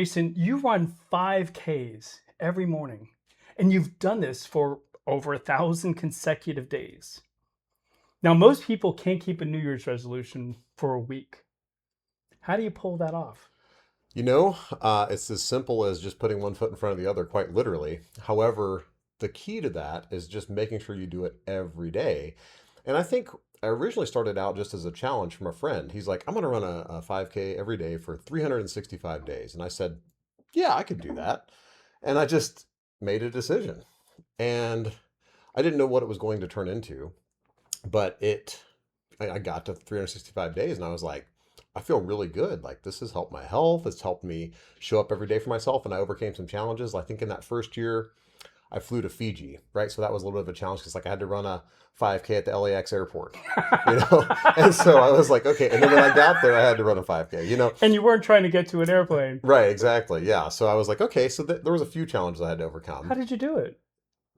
Jason, you run 5Ks every morning, and you've done this for over 1,000 consecutive days. Now, most people can't keep a New Year's resolution for a week. How do you pull that off? It's as simple as just putting one foot in front of the other, quite literally. However, the key to that is just making sure you do it every day. And I think I originally started out just as a challenge from a friend. He's like, I'm going to run a 5K every day for 365 days. And I said, yeah, I could do that. And I just made a decision. And I didn't know what it was going to turn into, but I got to 365 days and I was like, I feel really good. Like this has helped my health. It's helped me show up every day for myself. And I overcame some challenges. I think in that first year, I flew to Fiji, right? So that was a little bit of a challenge because like I had to run a 5K at the LAX airport, you know? And so I was like, okay. And then when I got there, I had to run a 5K, you know? And you weren't trying to get to an airplane. Right, exactly. Yeah. So I was like, okay. So there was a few challenges I had to How overcome. did you do it?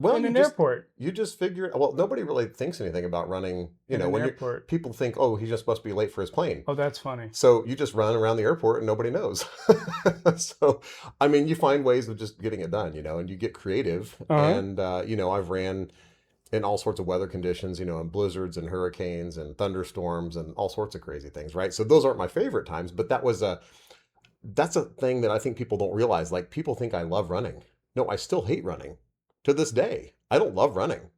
Well, In an airport. you just figure, well, nobody really thinks anything about running, In an when airport. people think, oh, he's just supposed to be late for his plane. Oh, that's funny. So you just run around the airport and nobody knows. So, I mean, you find ways of just getting it done, and you get creative. Uh-huh. And, I've ran in all sorts of weather conditions, in blizzards and hurricanes and thunderstorms and all sorts of crazy things, right? So those aren't my favorite times, but that's a thing that I think people don't realize. Like people think I love running. No, I still hate running to this day. I don't love running,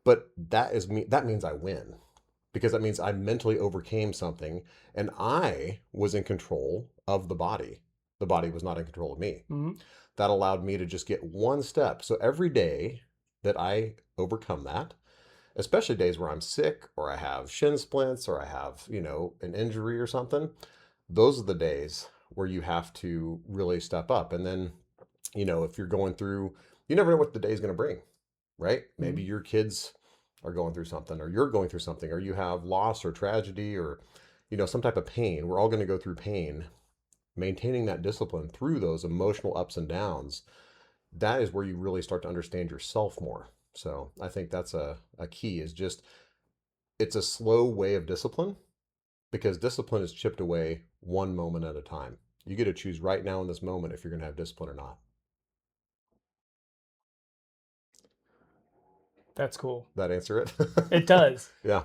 but that means I win because that means I mentally overcame something and I was in control of the body. The body was not in control of me. Hmm. That allowed me to just get one step. So every day that I overcome that, especially days where I'm sick or I have shin splints or I have, an injury or something, those are the days where you have to really step up. And then, if you're going through, you never know what the day is going to bring, right? Maybe Hmm. your kids are going through something or you're going through something or you have loss or tragedy or, some type of pain. We're all going to go through pain. Maintaining that discipline through those emotional ups and downs, that is where you really start to understand yourself more. So I think that's a key is just, it's a slow way of discipline because discipline is chipped away one moment at a time. You get to choose right now in this moment if you're going to have discipline or not. That's cool. That answer it? It does. Yeah.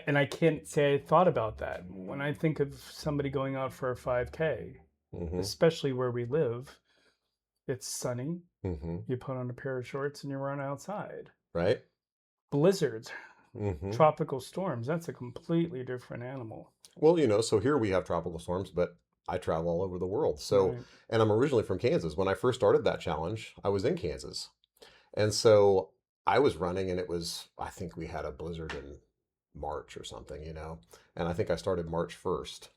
And I can't say I thought about that. When I think of somebody going out for a 5K, Mm-hmm. especially where we live, it's sunny. Mm-hmm. You put on a pair of shorts and you run outside. Right? Blizzards, Mm-hmm. tropical storms, that's a completely different animal. Well, so here we have tropical storms, but I travel all over the world. So, Right. and I'm originally from Kansas. When I first started that challenge, I was in Kansas. And so I was running and I think we had a blizzard in March or something, and I think I started March 1st.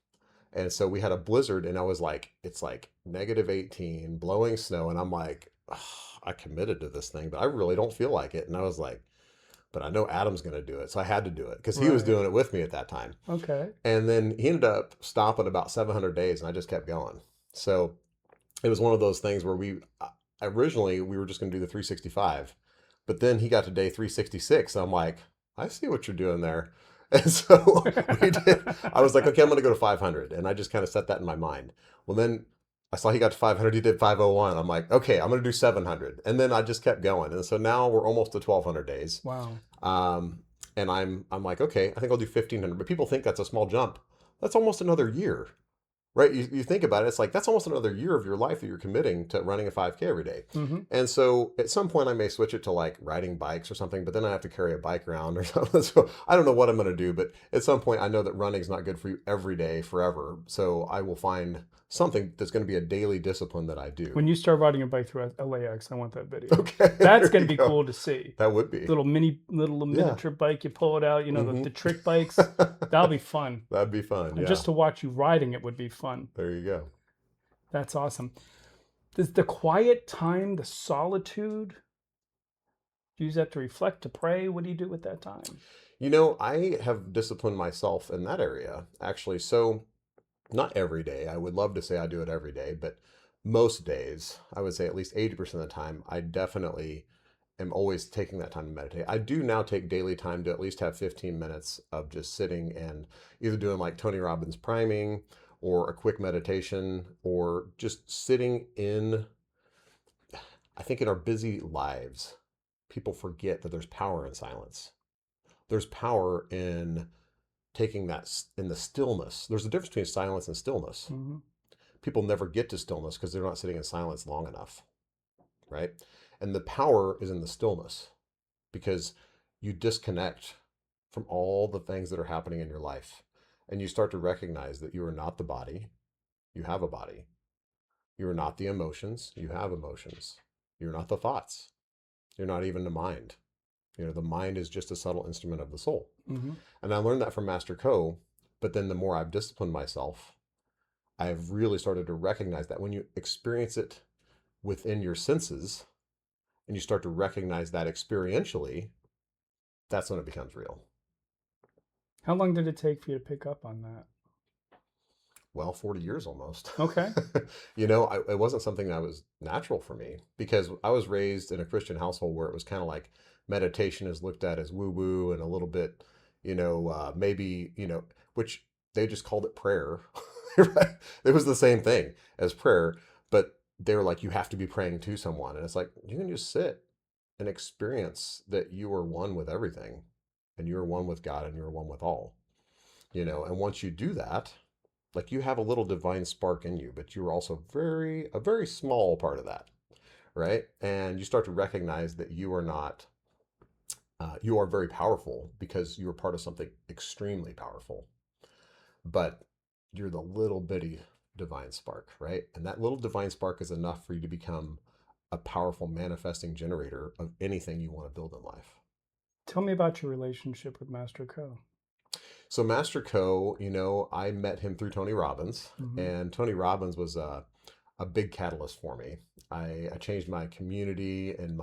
And so we had a blizzard and I was like, it's like -18, blowing snow. And I'm like, "Ugh, I committed to this thing, but I really don't feel like it. And I was like, but I know Adam's going to do it. So I had to do it because he was Right. doing it with me at that time. Okay. And then he ended up stopping about 700 days and I just kept going. So it was one of those things where originally we were just going to do the 365, but then he got to day 366. And I'm like, I see what you're doing there. And so I was like, okay, I'm going to go to 500. And I just kind of set that in my mind. Well, then I saw he got to 500. He did 501. I'm like, okay, I'm going to do 700. And then I just kept going. And so now we're almost to 1200 days. Wow. Um, and I'm like, okay, I think I'll do 1500. But people think that's a small jump. That's almost another year. Right? You think about it, it's like that's almost another year of your life that you're committing to running a 5K every day. Hmm. And so at some point I may switch it to like riding bikes or something, but then I have to carry a bike around or something. So I don't know what I'm going to do, but at some point I know that running is not good for you every day forever. So I will find something that's going to be a daily discipline that I do. When you start riding a bike through LAX, I want that video. Okay. That's there going to you be go. cool to see. That would be. Little miniature bike, you pull it out, Mhm. the trick bikes. That'll be fun. That'd be fun. And Yeah. just to watch you riding it would be fun. There you go. That's awesome. Does the quiet time, the solitude, use that to reflect, to pray? What do you do with that time? I have disciplined myself in that area actually. So not every day. I would love to say I do it every day, but most days, I would say at least 80% of the time, I definitely am always taking that time to meditate. I do now take daily time to at least have 15 minutes of just sitting and either doing like Tony Robbins priming or a quick meditation, or just sitting in, I think in our busy lives, people forget that there's power in silence. There's power in taking in the stillness. There's a difference between silence and stillness. Hmm. People never get to stillness because they're not sitting in silence long enough, right? And the power is in the stillness because you disconnect from all the things that are happening in your life. And you start to recognize that you are not the body, you have a body. You are not the emotions, you have emotions. You're not the thoughts, you're not even the mind. The mind is just a subtle instrument of the soul. Hmm. And I learned that from Master Ko. But then the more I've disciplined myself, I've really started to recognize that when you experience it within your senses and you start to recognize that experientially, that's when it becomes real. How long did it take for you to pick up on that? Well, 40 years almost. Okay. It wasn't something that was natural for me because I was raised in a Christian household where it was kind of like meditation is looked at as woo woo and a little bit, maybe, which they just called it prayer. Right? It was the same thing as prayer, but they were like, you have to be praying to someone. And it's like, you can just sit and experience that you are one with everything and you're one with God and you're one with all, and once you do that, like you have a little divine spark in you, but you're also a very small part of that, right? And you start to recognize that you are not, you are very powerful because you are part of something extremely powerful, but you're the little bitty divine spark, right? And that little divine spark is enough for you to become a powerful manifesting generator of anything you want to build in life. Tell me about your relationship with Master Ko. So Master Co, I met him through Tony Robbins, Hmm. and Tony Robbins was a big catalyst for me. I changed my community and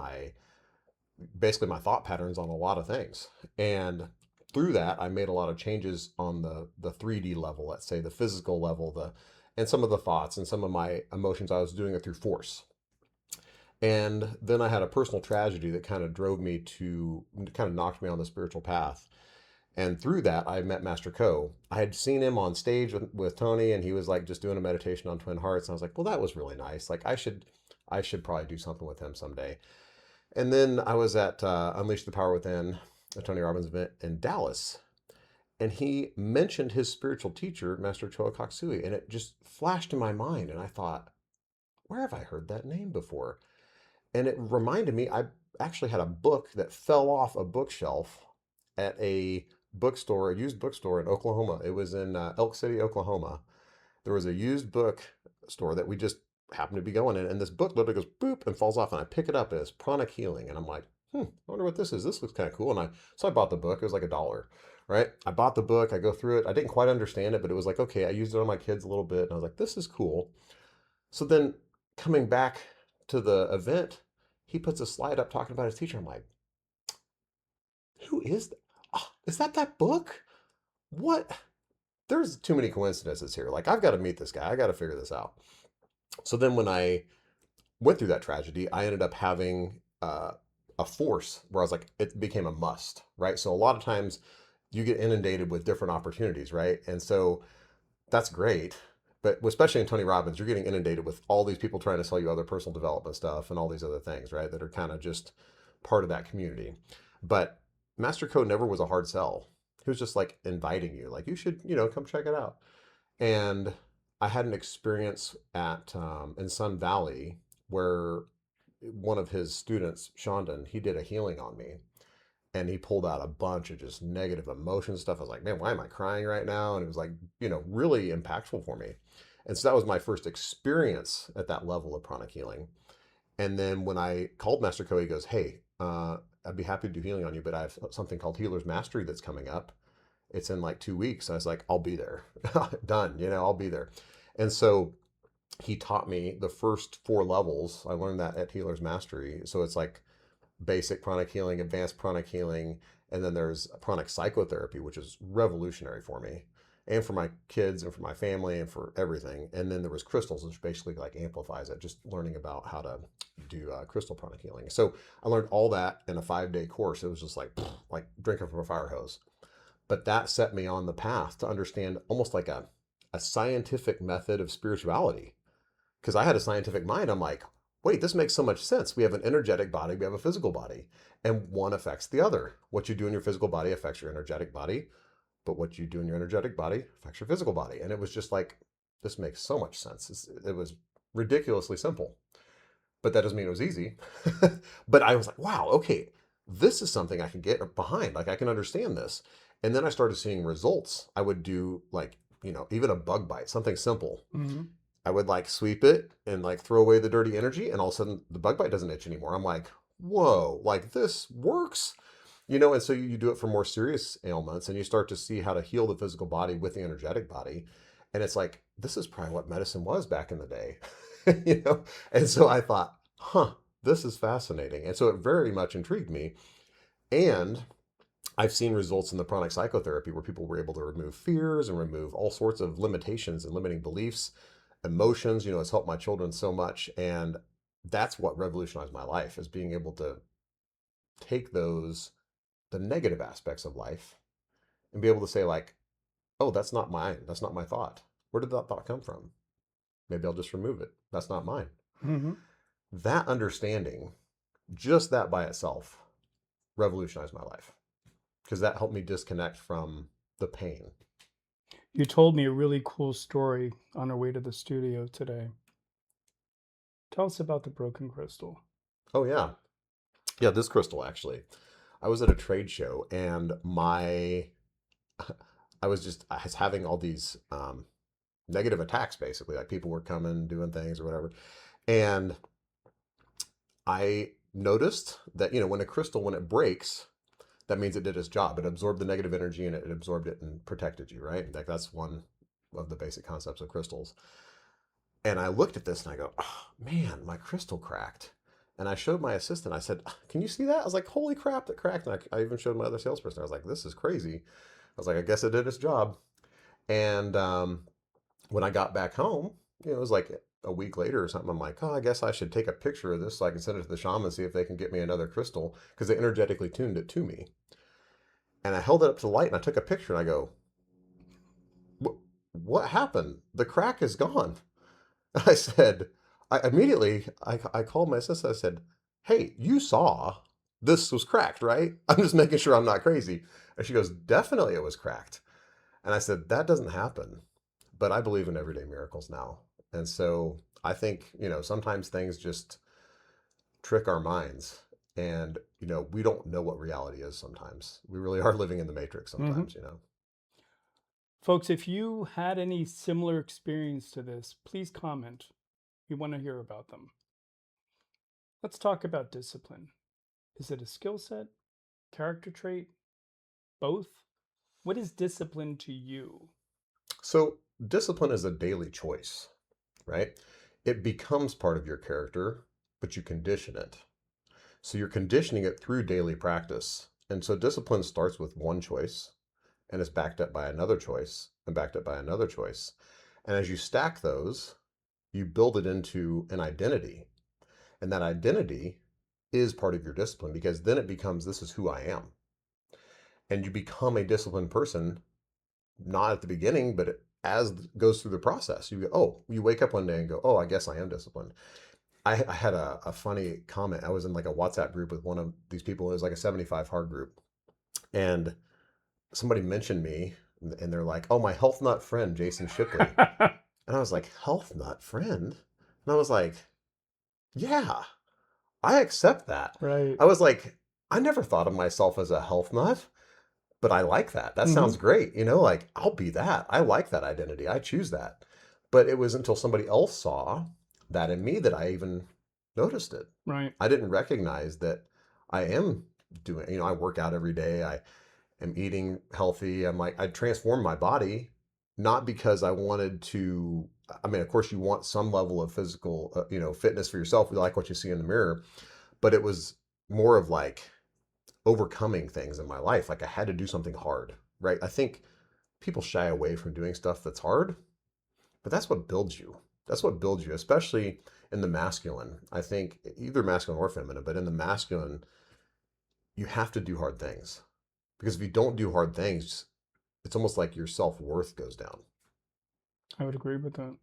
basically my thought patterns on a lot of things. And through that, I made a lot of changes on the 3D level, let's say the physical level, and some of the thoughts and some of my emotions. I was doing it through force. And then I had a personal tragedy that kind of drove me to kind of knocked me on the spiritual path. And through that, I met Master Co. I had seen him on stage with Tony, and he was like just doing a meditation on twin hearts. And I was like, well, that was really nice. Like I should probably do something with him someday. And then I was at Unleash the Power Within, a Tony Robbins event in Dallas, and he mentioned his spiritual teacher, Master Choa Koksui, and it just flashed in my mind. And I thought, where have I heard that name before? And it reminded me, I actually had a book that fell off a bookshelf at a bookstore, a used bookstore in Oklahoma. It was in Elk City, Oklahoma. There was a used book store that we just happened to be going in, and this book literally goes boop and falls off, and I pick it up, and it's Pranic Healing, and I'm like, I wonder what this is. This looks kind of cool, and I bought the book. It was like $1, right? I bought the book. I go through it. I didn't quite understand it, but it was like, okay, I used it on my kids a little bit, and I was like, this is cool. So then coming back to the event, he puts a slide up talking about his teacher. I'm like, who is that? Oh, is that book? What? There's too many coincidences here. Like, I've got to meet this guy. I got to figure this out. So then when I went through that tragedy, I ended up having a force where I was like, it became a must, right? So a lot of times you get inundated with different opportunities, right? And so that's great. But especially in Tony Robbins, you're getting inundated with all these people trying to sell you other personal development stuff and all these other things, right? That are kind of just part of that community. But Master Code never was a hard sell. He was just like inviting you, like you should, come check it out. And I had an experience at in Sun Valley where one of his students, Shondan, he did a healing on me, and he pulled out a bunch of just negative emotion stuff. I was like, man, why am I crying right now? And it was like, really impactful for me. And so that was my first experience at that level of pranic healing. And then when I called Master Co, he goes, hey, I'd be happy to do healing on you, but I have something called Healer's Mastery that's coming up. It's in like 2 weeks. I was like, I'll be there. Done. I'll be there. And so he taught me the first 4 levels. I learned that at Healer's Mastery. So it's like basic pranic healing, advanced pranic healing, and then there's pranic psychotherapy, which is revolutionary for me and for my kids and for my family and for everything. And then there was crystals, which basically like amplifies it, just learning about how to do crystal pranic healing. So I learned all that in a 5-day course. It was just like drinking from a fire hose. But that set me on the path to understand almost like a scientific method of spirituality. Because I had a scientific mind. I'm like, wait, this makes so much sense. We have an energetic body, we have a physical body, and one affects the other. What you do in your physical body affects your energetic body, but what you do in your energetic body affects your physical body. And it was just like, this makes so much sense. It was ridiculously simple, but that doesn't mean it was easy. But I was like, wow, okay, this is something I can get behind. Like I can understand this. And then I started seeing results. I would do like, even a bug bite, something simple. Hmm. I would like sweep it and like throw away the dirty energy, and all of a sudden the bug bite doesn't itch anymore. I'm like, whoa, like this works. And so you do it for more serious ailments, and you start to see how to heal the physical body with the energetic body. And it's like, this is probably what medicine was back in the day. you know? And so I thought, huh, this is fascinating. And so it very much intrigued me. And I've seen results in the pranic psychotherapy where people were able to remove fears and remove all sorts of limitations and limiting beliefs, emotions. It's helped my children so much. And that's what revolutionized my life, is being able to take the negative aspects of life and be able to say like, oh, that's not mine. That's not my thought. Where did that thought come from? Maybe I'll just remove it. That's not mine. Hmm. That understanding, just that by itself, revolutionized my life, because that helped me disconnect from the pain. You told me a really cool story on our way to the studio today. Tell us about the broken crystal. Oh, yeah. Yeah, this crystal actually. I was at a trade show, and I was having all these negative attacks, basically. Like people were coming, doing things or whatever. And I noticed that, when a crystal, when it breaks, that means it did its job. It absorbed the negative energy, and it absorbed it and protected you, right? Like that's one of the basic concepts of crystals. And I looked at this and I go, oh, man, my crystal cracked. And I showed my assistant. I said, can you see that? I was like, holy crap, that cracked. And I even showed my other salesperson. I was like, this is crazy. I was like, I guess it did its job. And when I got back home, it was like a week later or something. I'm like, oh, I guess I should take a picture of this so I can send it to the shaman and see if they can get me another crystal, because they energetically tuned it to me. And I held it up to the light and I took a picture and I go, what happened? The crack is gone. I said, I called my assistant. I said, hey, you saw this was cracked, right? I'm just making sure I'm not crazy. And she goes, definitely it was cracked. And I said, that doesn't happen. But I believe in everyday miracles now. And so I think, sometimes things just trick our minds. And, we don't know what reality is sometimes. We really are living in the matrix Hmm. sometimes. Folks, if you had any similar experience to this, please comment. We want to hear about them. Let's talk about discipline. Is it a skill set, character trait, both? What is discipline to you? So discipline is a daily choice, right? It becomes part of your character, but you condition it. So you're conditioning it through daily practice. And so discipline starts with one choice and is backed up by another choice and backed up by another choice. And as you stack those, you build it into an identity. And that identity is part of your discipline, because then it becomes, this is who I am. And you become a disciplined person, not at the beginning, but as it goes through the process. You go, oh, you wake up one day and go, oh, I guess I am disciplined. I had a funny comment. I was in like a WhatsApp group with one of these people. It was like a 75 hard group. And somebody mentioned me, and they're like, oh, my health nut friend, Jason Shipley. And I was like, health nut friend? And I was like, yeah, I accept that. Right. I was like, I never thought of myself as a health nut, but I like that. That Hmm. sounds great. Like I'll be that. I like that identity. I choose that. But it was until somebody else saw that in me that I even noticed it. Right. I didn't recognize that I am doing, I work out every day. I am eating healthy. I'm like, I transform my body, not because I wanted to. I mean, of course, you want some level of physical, fitness for yourself. You like what you see in the mirror, but it was more of like overcoming things in my life. Like I had to do something hard, right? I think people shy away from doing stuff that's hard, but that's what builds you. That's what builds you, especially in the masculine. I think either masculine or feminine, but in the masculine, you have to do hard things, because if you don't do hard things, it's almost like your self worth goes down. I would agree with that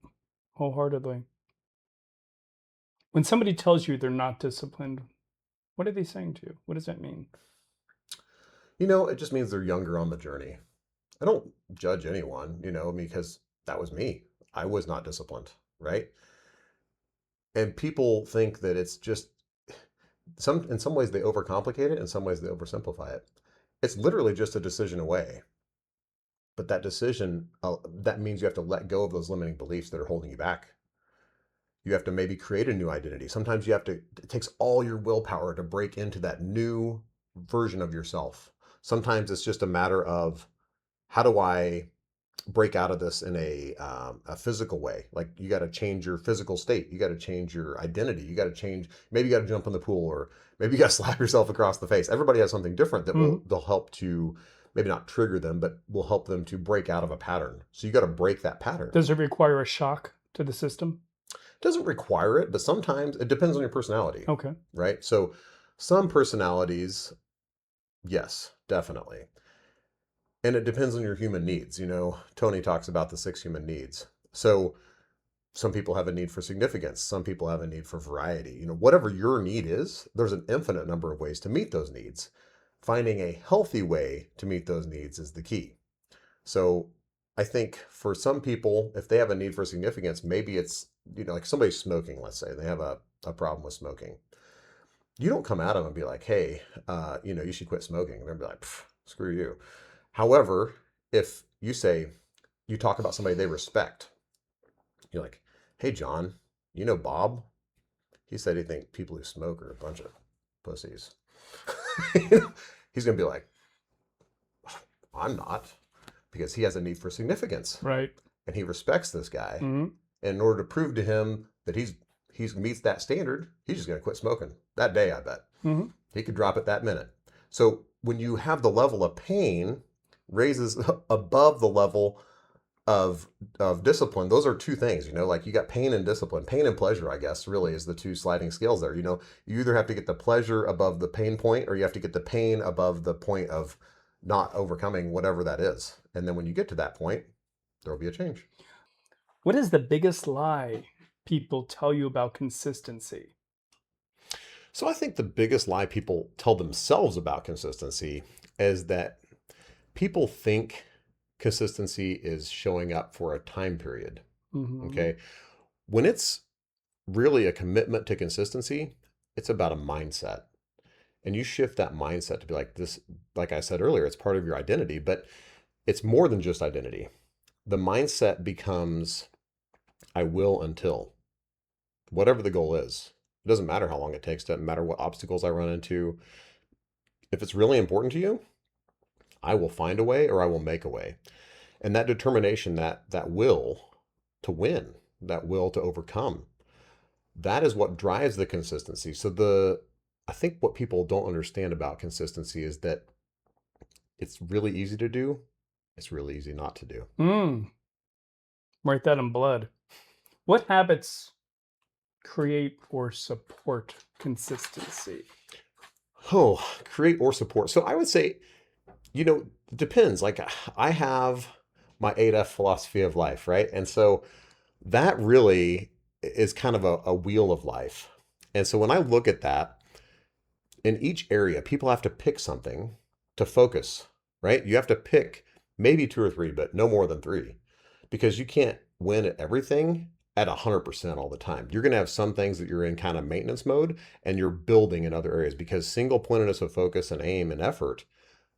wholeheartedly. When somebody tells you they're not disciplined, what are they saying to you? What does that mean? It just means they're younger on the journey. I don't judge anyone, because that was me. I was not disciplined, right? And people think that it's just in some ways they overcomplicate it, in some ways they oversimplify it. It's literally just a decision away. But that decision, that means you have to let go of those limiting beliefs that are holding you back. You have to maybe create a new identity. Sometimes it takes all your willpower to break into that new version of yourself. Sometimes it's just a matter of, how do I break out of this in a physical way? Like, you got to change your physical state. You got to change your identity. You got to change, maybe you got to jump in the pool, or maybe you got to slap yourself across the face. Everybody has something different that Mhm. they'll help to maybe not trigger them, but will help them to break out of a pattern. So you got to break that pattern. Does it require a shock to the system? Doesn't require it, but sometimes it depends on your personality, Okay. right? So some personalities, yes, definitely. And it depends on your human needs. Tony talks about the 6 human needs. So some people have a need for significance. Some people have a need for variety. Whatever your need is, there's an infinite number of ways to meet those needs. Finding a healthy way to meet those needs is the key. So I think for some people, if they have a need for significance, maybe it's, like somebody's smoking, let's say, they have a problem with smoking. You don't come at them and be like, hey, you should quit smoking. They'll be like, screw you. However, if you talk about somebody they respect, you're like, hey, John, Bob? He said he thinks people who smoke are a bunch of pussies. He's going to be like, I'm not, because he has a need for significance. Right. And he respects this guy. Hmm. And in order to prove to him that he meets that standard, he's just going to quit smoking that day, I bet. Hmm. He could drop it that minute. So when you have the level of pain raises above the level of discipline, those are two things, like you got pain and discipline. Pain and pleasure, I guess, really is the two sliding scales there. You either have to get the pleasure above the pain point, or you have to get the pain above the point of not overcoming whatever that is. And then when you get to that point, there will be a change. What is the biggest lie people tell you about consistency? So I think the biggest lie people tell themselves about consistency is that people think consistency is showing up for a time period. Hmm. Okay. When it's really a commitment to consistency, it's about a mindset. And you shift that mindset to be like this, like I said earlier, it's part of your identity, but it's more than just identity. The mindset becomes, I will until whatever the goal is. It doesn't matter how long it takes, doesn't matter what obstacles I run into. If it's really important to you, I will find a way, or I will make a way. And that determination, that will to win, that will to overcome, that is what drives the consistency. So I think what people don't understand about consistency is that it's really easy to do. It's really easy not to do. Mm. Write that in blood. What habits create or support consistency? Oh, create or support. So I would say, it depends. Like, I have my 8F philosophy of life, right? And so that really is kind of a wheel of life. And so when I look at that, in each area, people have to pick something to focus, right? You have to pick maybe 2 or 3, but no more than 3, because you can't win at everything at 100% all the time. You're going to have some things that you're in kind of maintenance mode, and you're building in other areas, because single pointedness of focus and aim and effort,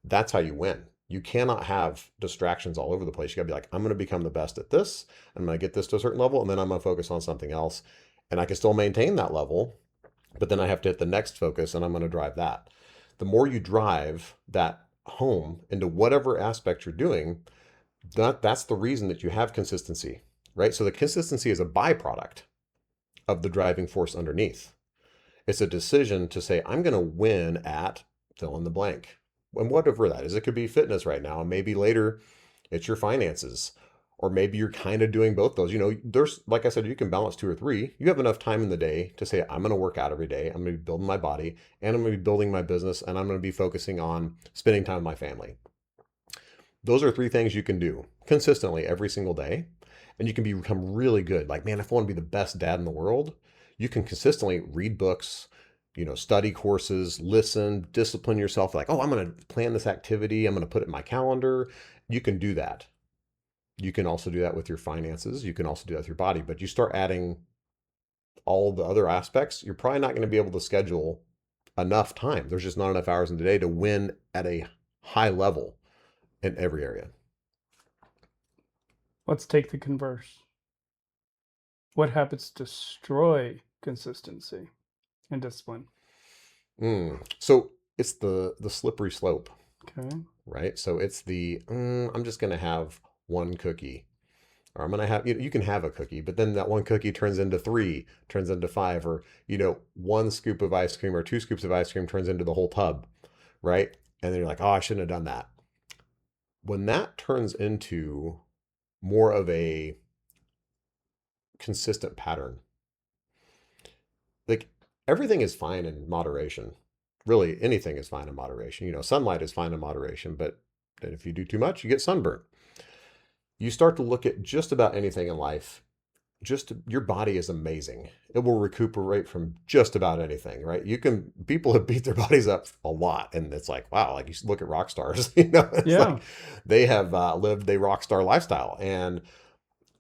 that's how you win. You cannot have distractions all over the place. You got to be like, I'm going to become the best at this. I'm going to get this to a certain level, and then I'm going to focus on something else. And I can still maintain that level, but then I have to hit the next focus, and I'm going to drive that. The more you drive that home into whatever aspect you're doing, that's the reason that you have consistency, right? So the consistency is a byproduct of the driving force underneath. It's a decision to say, I'm going to win at fill in the blank. And whatever that is, it could be fitness right now, and maybe later it's your finances, or maybe you're kind of doing both those. There's, like I said, you can balance 2 or 3. You have enough time in the day to say, I'm going to work out every day. I'm going to be building my body, and I'm going to be building my business, and I'm going to be focusing on spending time with my family. Those are 3 things you can do consistently every single day. and you can become really good. Like, man, if I want to be the best dad in the world, you can consistently read books, study courses, listen, discipline yourself. Like, oh, I'm going to plan this activity. I'm going to put it in my calendar. You can do that. You can also do that with your finances. You can also do that with your body. But you start adding all the other aspects, you're probably not going to be able to schedule enough time. There's just not enough hours in the day to win at a high level in every area. Let's take the converse. What habits destroy consistency and discipline? So it's the slippery slope, Okay. right? So it's I'm just going to have one cookie, or I'm going to have, you can have a cookie, but then that one cookie turns into three, turns into five, or, one scoop of ice cream or two scoops of ice cream turns into the whole tub, right? And then you're like, oh, I shouldn't have done that. When that turns into more of a consistent pattern, like everything is fine in moderation. Really, anything is fine in moderation. Sunlight is fine in moderation, but if you do too much, you get sunburnt. You start to look at just about anything in life. Just your body is amazing. It will recuperate from just about anything, right? People have beat their bodies up a lot, and it's like, wow, like you look at rock stars, it's Yeah. like they have lived a rock star lifestyle, and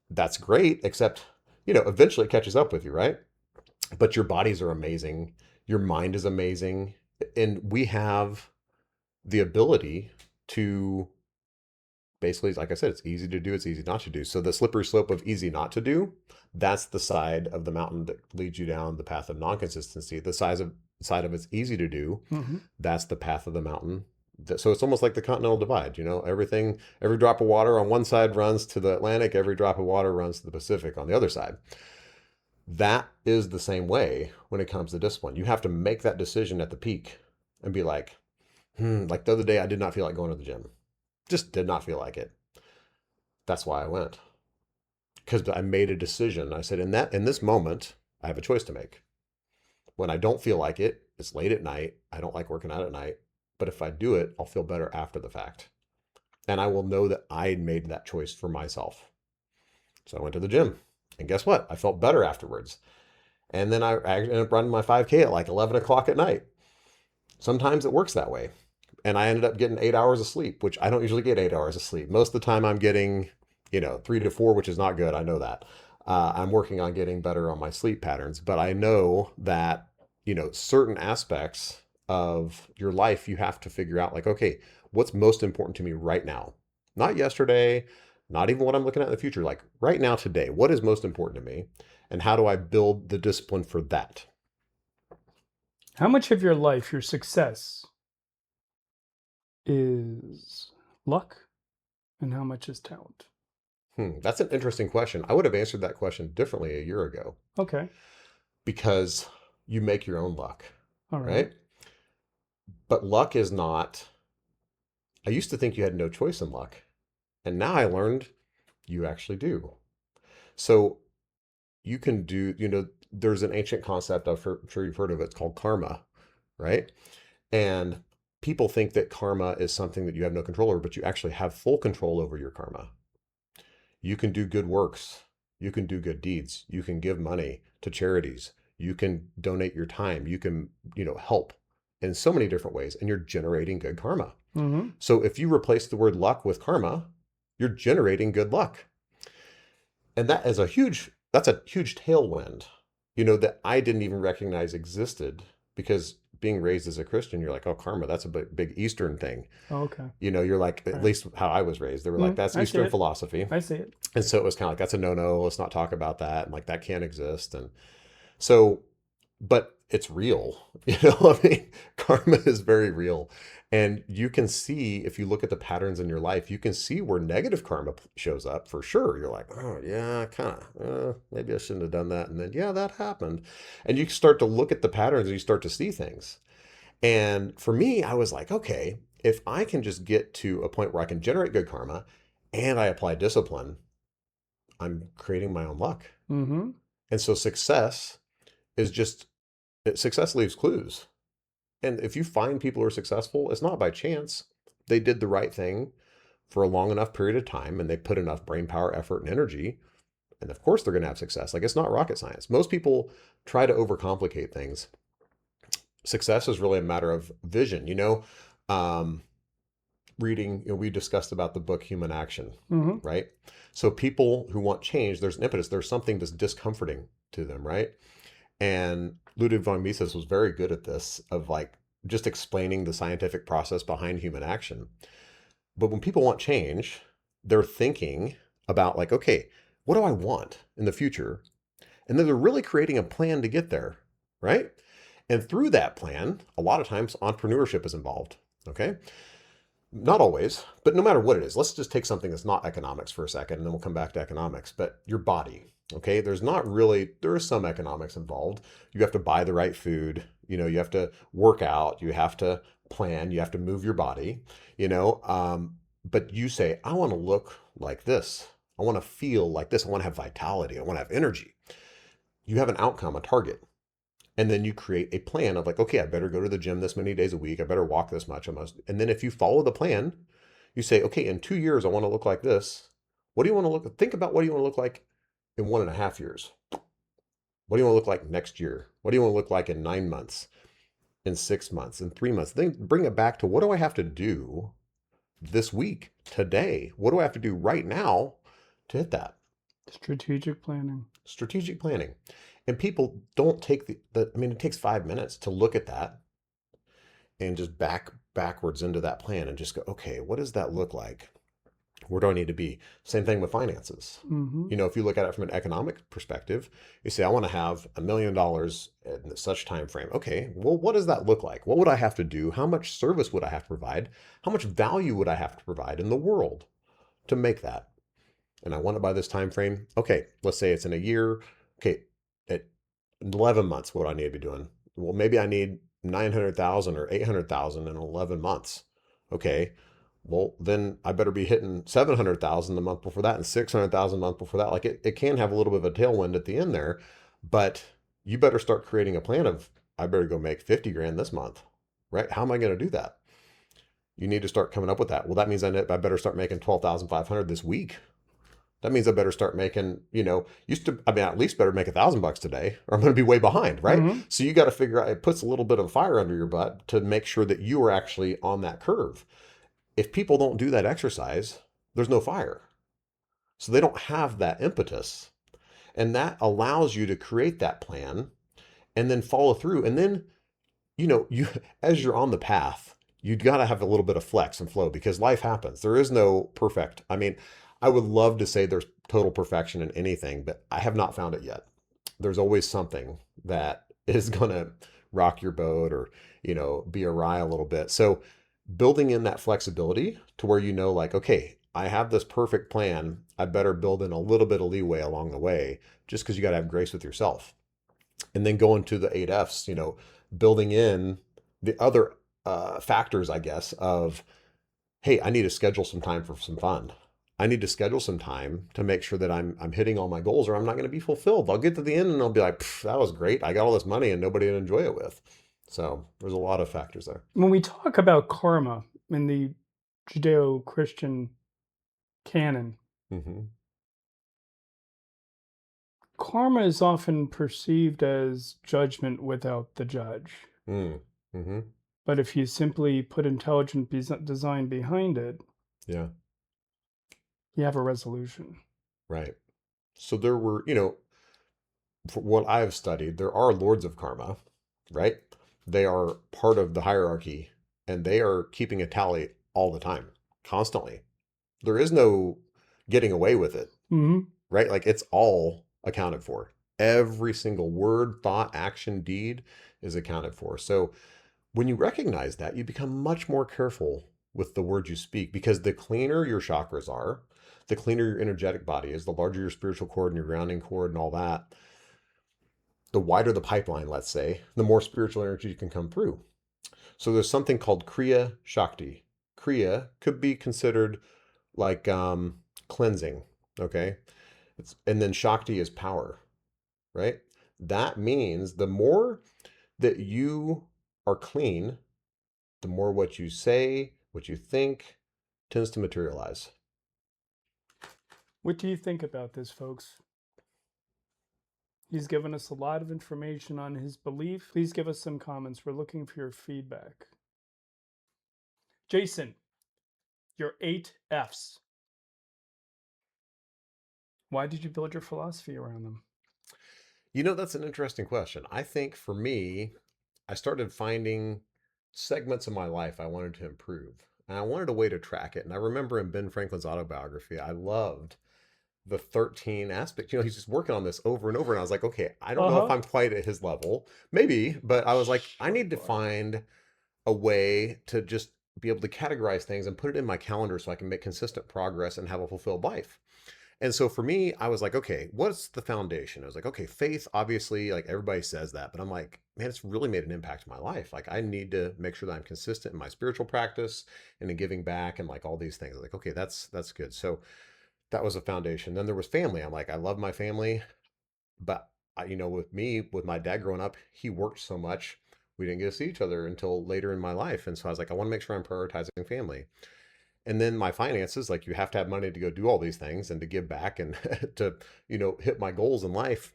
that's great, except, eventually it catches up with you, right? But your bodies are amazing. Your mind is amazing. And we have the ability to basically, like I said, it's easy to do, it's easy not to do. So the slippery slope of easy not to do, that's the side of the mountain that leads you down the path of non-consistency. The side of it's easy to do, that's the path of the mountain. So it's almost like the continental divide, every drop of water on one side runs to the Atlantic, every drop of water runs to the Pacific on the other side. That is the same way when it comes to discipline. You have to make that decision at the peak and be like, like the other day, I did not feel like going to the gym. Just did not feel like it. That's why I went. Because I made a decision. I said, in this moment, I have a choice to make. When I don't feel like it, it's late at night. I don't like working out at night. But if I do it, I'll feel better after the fact. And I will know that I made that choice for myself. So I went to the gym. And guess what? I felt better afterwards. And then I ended up running my 5K at like 11 o'clock at night. Sometimes it works that way. And I ended up getting 8 hours of sleep, which I don't usually get 8 hours of sleep. Most of the time I'm getting, 3 to 4, which is not good. I know that. I'm working on getting better on my sleep patterns, but I know that, certain aspects of your life, you have to figure out like, okay, what's most important to me right now? Not yesterday, not even what I'm looking at in the future, like right now, today, what is most important to me? And how do I build the discipline for that? How much of your life, your success, is luck and how much is talent? That's an interesting question. I would have answered that question differently a year ago Okay. because you make your own luck, All right. right? But luck is not, I used to think you had no choice in luck. And now I learned you actually do. So you can do, there's an ancient concept, sure you've heard of it, it's called karma, right? And people think that karma is something that you have no control over, but you actually have full control over your karma. You can do good works. You can do good deeds. You can give money to charities. You can donate your time. You can, help in so many different ways, and you're generating good karma. So if you replace the word luck with karma, you're generating good luck. And that's a huge tailwind, that I didn't even recognize existed because being raised as a Christian, you're like, oh, karma, that's a big Eastern thing. Okay. You're like, at least how I was raised, they were like, that's Eastern philosophy. I see it. And so it was kind of like, that's a no-no. Let's not talk about that. And like, that can't exist. And so, but it's real, I mean, karma is very real. And you can see, if you look at the patterns in your life, you can see where negative karma shows up for sure. You're like, oh yeah, kind of, maybe I shouldn't have done that. And then, yeah, that happened. And you start to look at the patterns and you start to see things. And for me, I was like, okay, if I can just get to a point where I can generate good karma and I apply discipline, I'm creating my own luck. And so success leaves clues. And if you find people who are successful, it's not by chance. They did the right thing for a long enough period of time and they put enough brain power, effort, and energy And of course they're going to have success. Like, it's not rocket science. Most people try to overcomplicate things. Success is really a matter of vision. Um, reading, we discussed about the book Human Action, Hmm. right? So people who want change, there's an impetus, there's something that's discomforting to them, right? And Ludwig von Mises was very good at this, of like just explaining the scientific process behind human action. But when people want change, they're thinking about like, okay, what do I want in the future? And then they're really creating a plan to get there, right? And through that plan, a lot of times entrepreneurship is involved. Okay. Not always, but no matter what it is, let's just take something that's not economics for a second, and then we'll come back to economics. But your body, okay, there is some economics involved. You have to buy the right food, you have to work out, you have to plan, you have to move your body, but you say, I want to look like this. I want to feel like this. I want to have vitality. I want to have energy. You have an outcome, a target. And then you create a plan of like, okay, I better go to the gym this many days a week. I better walk this much. I must. And then if you follow the plan, you say, okay, in 2 years, I want to look like this. What do you want to think about what do you want to look like in 1.5 years? What do you want to look like next year? What do you want to look like in 9 months, in 6 months, in 3 months? Then bring it back to what do I have to do this week, today? What do I have to do right now to hit that? Strategic planning. Strategic planning. And people don't take it takes 5 minutes to look at that and just backwards into that plan and just go, okay, what does that look like? Where do I need to be? Same thing with finances. Hmm. If you look at it from an economic perspective, you say, I want to have $1 million in such time frame. Okay, well, what does that look like? What would I have to do? How much service would I have to provide? How much value would I have to provide in the world to make that? And I want it by this time frame. Okay, let's say it's in a year. Okay, at 11 months, what do I need to be doing? Well, maybe I need 900,000 or 800,000 in 11 months. Okay, well, then I better be hitting 700,000 the month before that and 600,000 a month before that. Like, it can have a little bit of a tailwind at the end there, but you better start creating a plan of, I better go make 50 grand this month, right? How am I going to do that? You need to start coming up with that. Well, that means I better start making 12,500 this week. That means I better start making, at least better make $1,000 today, or I'm going to be way behind, right? Hmm. So you got to figure out, it puts a little bit of fire under your butt to make sure that you are actually on that curve. If people don't do that exercise, there's no fire. So they don't have that impetus. And that allows you to create that plan and then follow through. And then, you as you're on the path, you got to have a little bit of flex and flow because life happens. There is no perfect. I would love to say there's total perfection in anything, but I have not found it yet. There's always something that is going to rock your boat or, be awry a little bit. So building in that flexibility to where like, okay, I have this perfect plan. I better build in a little bit of leeway along the way just because you got to have grace with yourself. And then going to the 8 F's, building in the other factors, I guess, of, hey, I need to schedule some time for some fun. I need to schedule some time to make sure that I'm hitting all my goals or I'm not going to be fulfilled. I'll get to the end and I'll be like, that was great. I got all this money and nobody to enjoy it with. So there's a lot of factors there. When we talk about karma in the Judeo Christian canon, Hmm. karma is often perceived as judgment without the judge. Mm. Hmm. But if you simply put intelligent design behind it, Yeah, you have a resolution. right. So there were, for what I've studied, there are lords of karma, right? They are part of the hierarchy and they are keeping a tally all the time, constantly. There is no getting away with it, Hmm. right? Like, it's all accounted for. Every single word, thought, action, deed is accounted for. So when you recognize that, you become much more careful with the words you speak because the cleaner your chakras are, the cleaner your energetic body is, the larger your spiritual cord and your grounding cord and all that, the wider the pipeline, let's say, the more spiritual energy can come through. So there's something called Kriya Shakti. Kriya could be considered like cleansing, okay? And then Shakti is power, right? That means the more that you are clean, the more what you say, what you think tends to materialize. What do you think about this, folks? He's given us a lot of information on his belief. Please give us some comments. We're looking for your feedback. Jason, your 8 F's. Why did you build your philosophy around them? That's an interesting question. I think for me, I started finding segments of my life I wanted to improve. And I wanted a way to track it. And I remember in Ben Franklin's autobiography, I loved the 13 aspect. He's just working on this over and over. And I was like, okay, I don't Uh know if huh. I'm quite at his level. Maybe, but I was like, I Sure need to you are. find a way to just be able to categorize things and put it in my calendar so I can make consistent progress and have a fulfilled life. And so for me, I was like, okay, what's the foundation? I was like, okay, faith, obviously, like everybody says that, but I'm like, man, it's really made an impact in my life. Like I need to make sure that I'm consistent in my spiritual practice and in giving back and like all these things. Like, okay, that's good. So that was a foundation. Then there was family. I'm like, I love my family, but with me, with my dad growing up, he worked so much. We didn't get to see each other until later in my life. And so I was like, I want to make sure I'm prioritizing family. And then my finances, like you have to have money to go do all these things and to give back and to, hit my goals in life.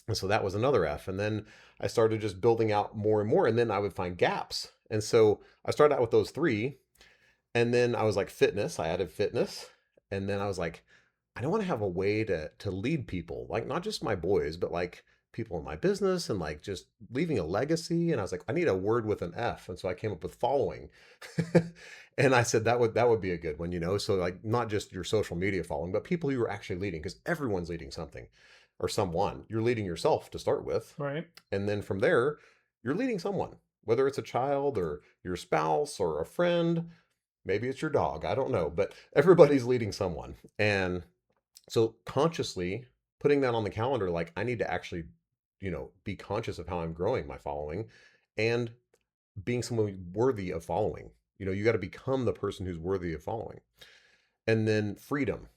And so that was another F. And then I started just building out more and more. And then I would find gaps. And so I started out with those three. And then I was like, fitness, I added fitness. And then I was like, I don't want to have a way to lead people, like not just my boys, but like people in my business and like just leaving a legacy. And I was like, I need a word with an F. And so I came up with following. And I said that would be a good one. So like not just your social media following, but people who are actually leading, because everyone's leading something or someone. You're leading yourself to start with. Right. And then from there, you're leading someone, whether it's a child or your spouse or a friend. Maybe it's your dog. I don't know, but everybody's leading someone. And so consciously putting that on the calendar, like I need to actually, be conscious of how I'm growing my following and being someone worthy of following. You got to become the person who's worthy of following. And then freedom.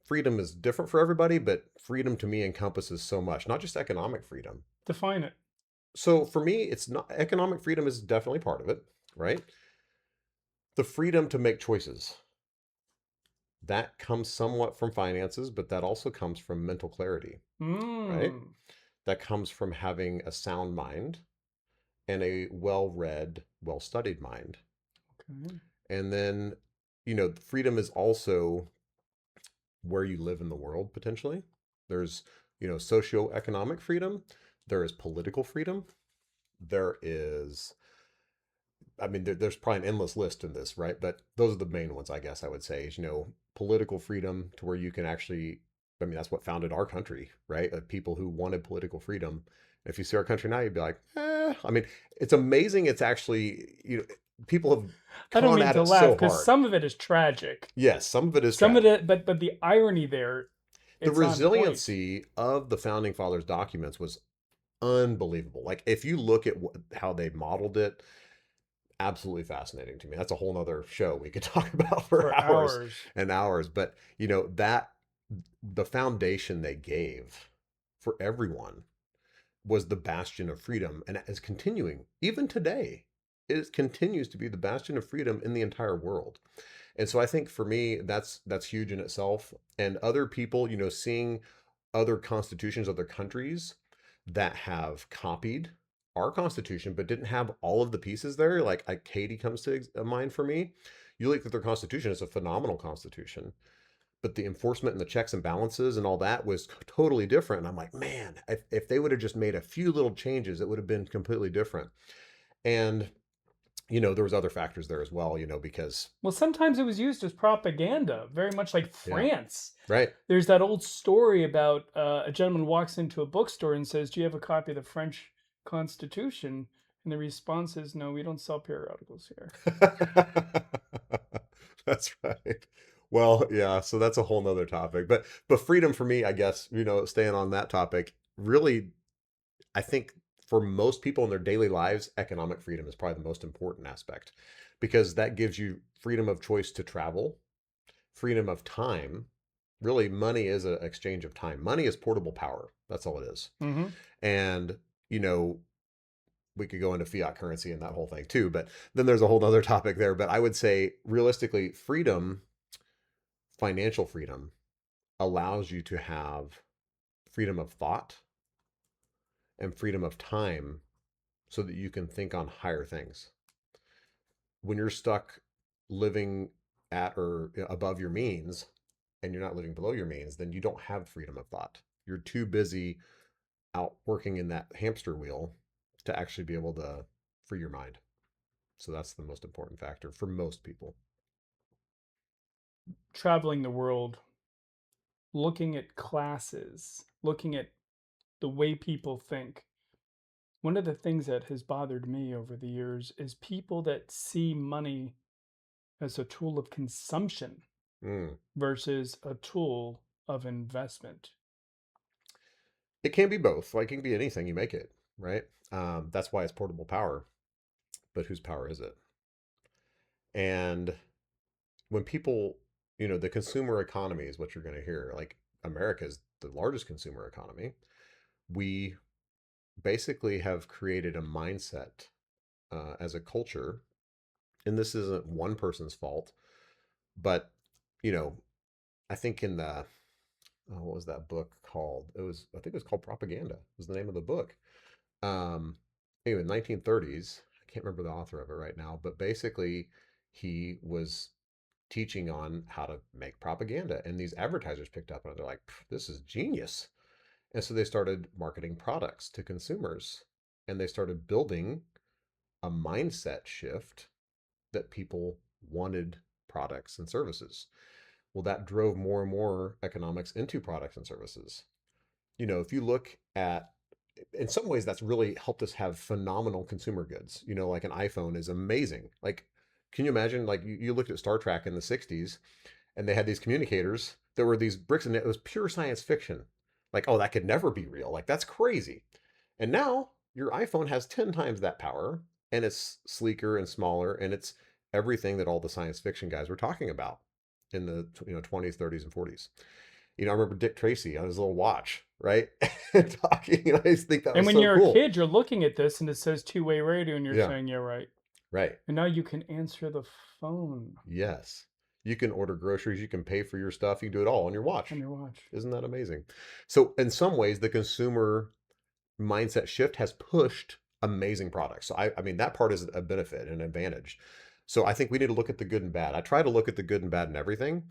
Freedom is different for everybody, but freedom to me encompasses so much, not just economic freedom. Define it. So for me, it's not economic freedom is definitely part of it, right? The freedom to make choices. That comes somewhat from finances, but that also comes from mental clarity, right? Mmm. That comes from having a sound mind and a well-read, well-studied mind. Okay. And then, freedom is also where you live in the world potentially. There's, socioeconomic freedom, there is political freedom, there is there's probably an endless list in this, right? But those are the main ones, I guess I would say, is, political freedom to where you can actually, that's what founded our country, right? People who wanted political freedom. If you see our country now, you'd be like, eh. It's amazing. It's actually, people have I don't gone mean at to it laugh so because hard. some of it is tragic. Yes, some of it is Some of tragic. it, but the irony there, The it's on point. resiliency of the founding fathers' documents was unbelievable. Like if you look at how they modeled it, absolutely fascinating to me. That's a whole nother show we could talk about for For hours hours. and hours. But that the foundation they gave for everyone was the bastion of freedom and is continuing even today. It continues to be the bastion of freedom in the entire world. And so I think for me, that's huge in itself. And other people, seeing other constitutions, other countries that have copied our constitution but didn't have all of the pieces there. Like Haiti comes to mind for me. You look at their constitution; it's a phenomenal constitution, but the enforcement and the checks and balances and all that was totally different. And I'm like, man, if they would have just made a few little changes, it would have been completely different. And there was other factors there as well. Because Well, sometimes it was used as propaganda, very much like yeah, France. right. There's that old story about a gentleman walks into a bookstore and says, "Do you have a copy of the French Constitution?" And the response is, "No, we don't sell periodicals here." That's right. Well, yeah, so that's a whole nother topic. But freedom for me, I guess, staying on that topic, really, I think for most people in their daily lives, economic freedom is probably the most important aspect because that gives you freedom of choice to travel, freedom of time. Really, money is an exchange of time. Money is portable power. That's all it is. Mm-hmm. And, you know, we could go into fiat currency and that whole thing too, but then there's a whole other topic there. But I would say realistically, freedom, financial freedom allows you to have freedom of thought, and freedom of time so that you can think on higher things. When you're stuck living at or above your means and you're not living below your means, then you don't have freedom of thought. You're too busy out working in that hamster wheel to actually be able to free your mind. So that's the most important factor for most people. Traveling the world, looking at classes, looking at the way people think. One of the things that has bothered me over the years is people that see money as a tool of consumption Mm. versus a tool of investment. It can be both. Like it can be anything you make it, right? That's why it's portable power. But whose power is it? And when people, the consumer economy is what you're going to hear. Like America is the largest consumer economy. We basically have created a mindset as a culture, and this isn't one person's fault, but you know, I think in the what was that book called? I think it was called Propaganda. Was the name of the book. Um, anyway, 1930s. I can't remember the author of it right now, but basically, he was teaching on how to make propaganda, and these advertisers picked up on it. They're like, "This is genius," and so they started marketing products to consumers, and they started building a mindset shift that people wanted products and services. Well, that drove more and more economics into products and services. If you look at, in some ways, that's really helped us have phenomenal consumer goods. Like an iPhone is amazing. Like, can you imagine? Like, you looked at Star Trek in the 60s and they had these communicators that were these bricks, and it was pure science fiction. Like, oh, that could never be real. Like, that's crazy. And now your iPhone has 10 times that power, and it's sleeker and smaller, and it's everything that all the science fiction guys were talking about in the 20s, 30s, and 40s. I remember Dick Tracy on his little watch, right? Talking, and I just think that And was when so you're a cool. kid, you're looking at this and it says two-way radio and you're Yeah, saying, yeah, right. right. And now you can answer the phone Yes. You can order groceries, you can pay for your stuff, you can do it all on your on watch. your watch. Isn't that amazing? So, in some ways, the consumer mindset shift has pushed amazing products. So, I mean, that part is a benefit, an advantage. So, I think we need to look at the good and bad. I try to look at the good and bad in everything.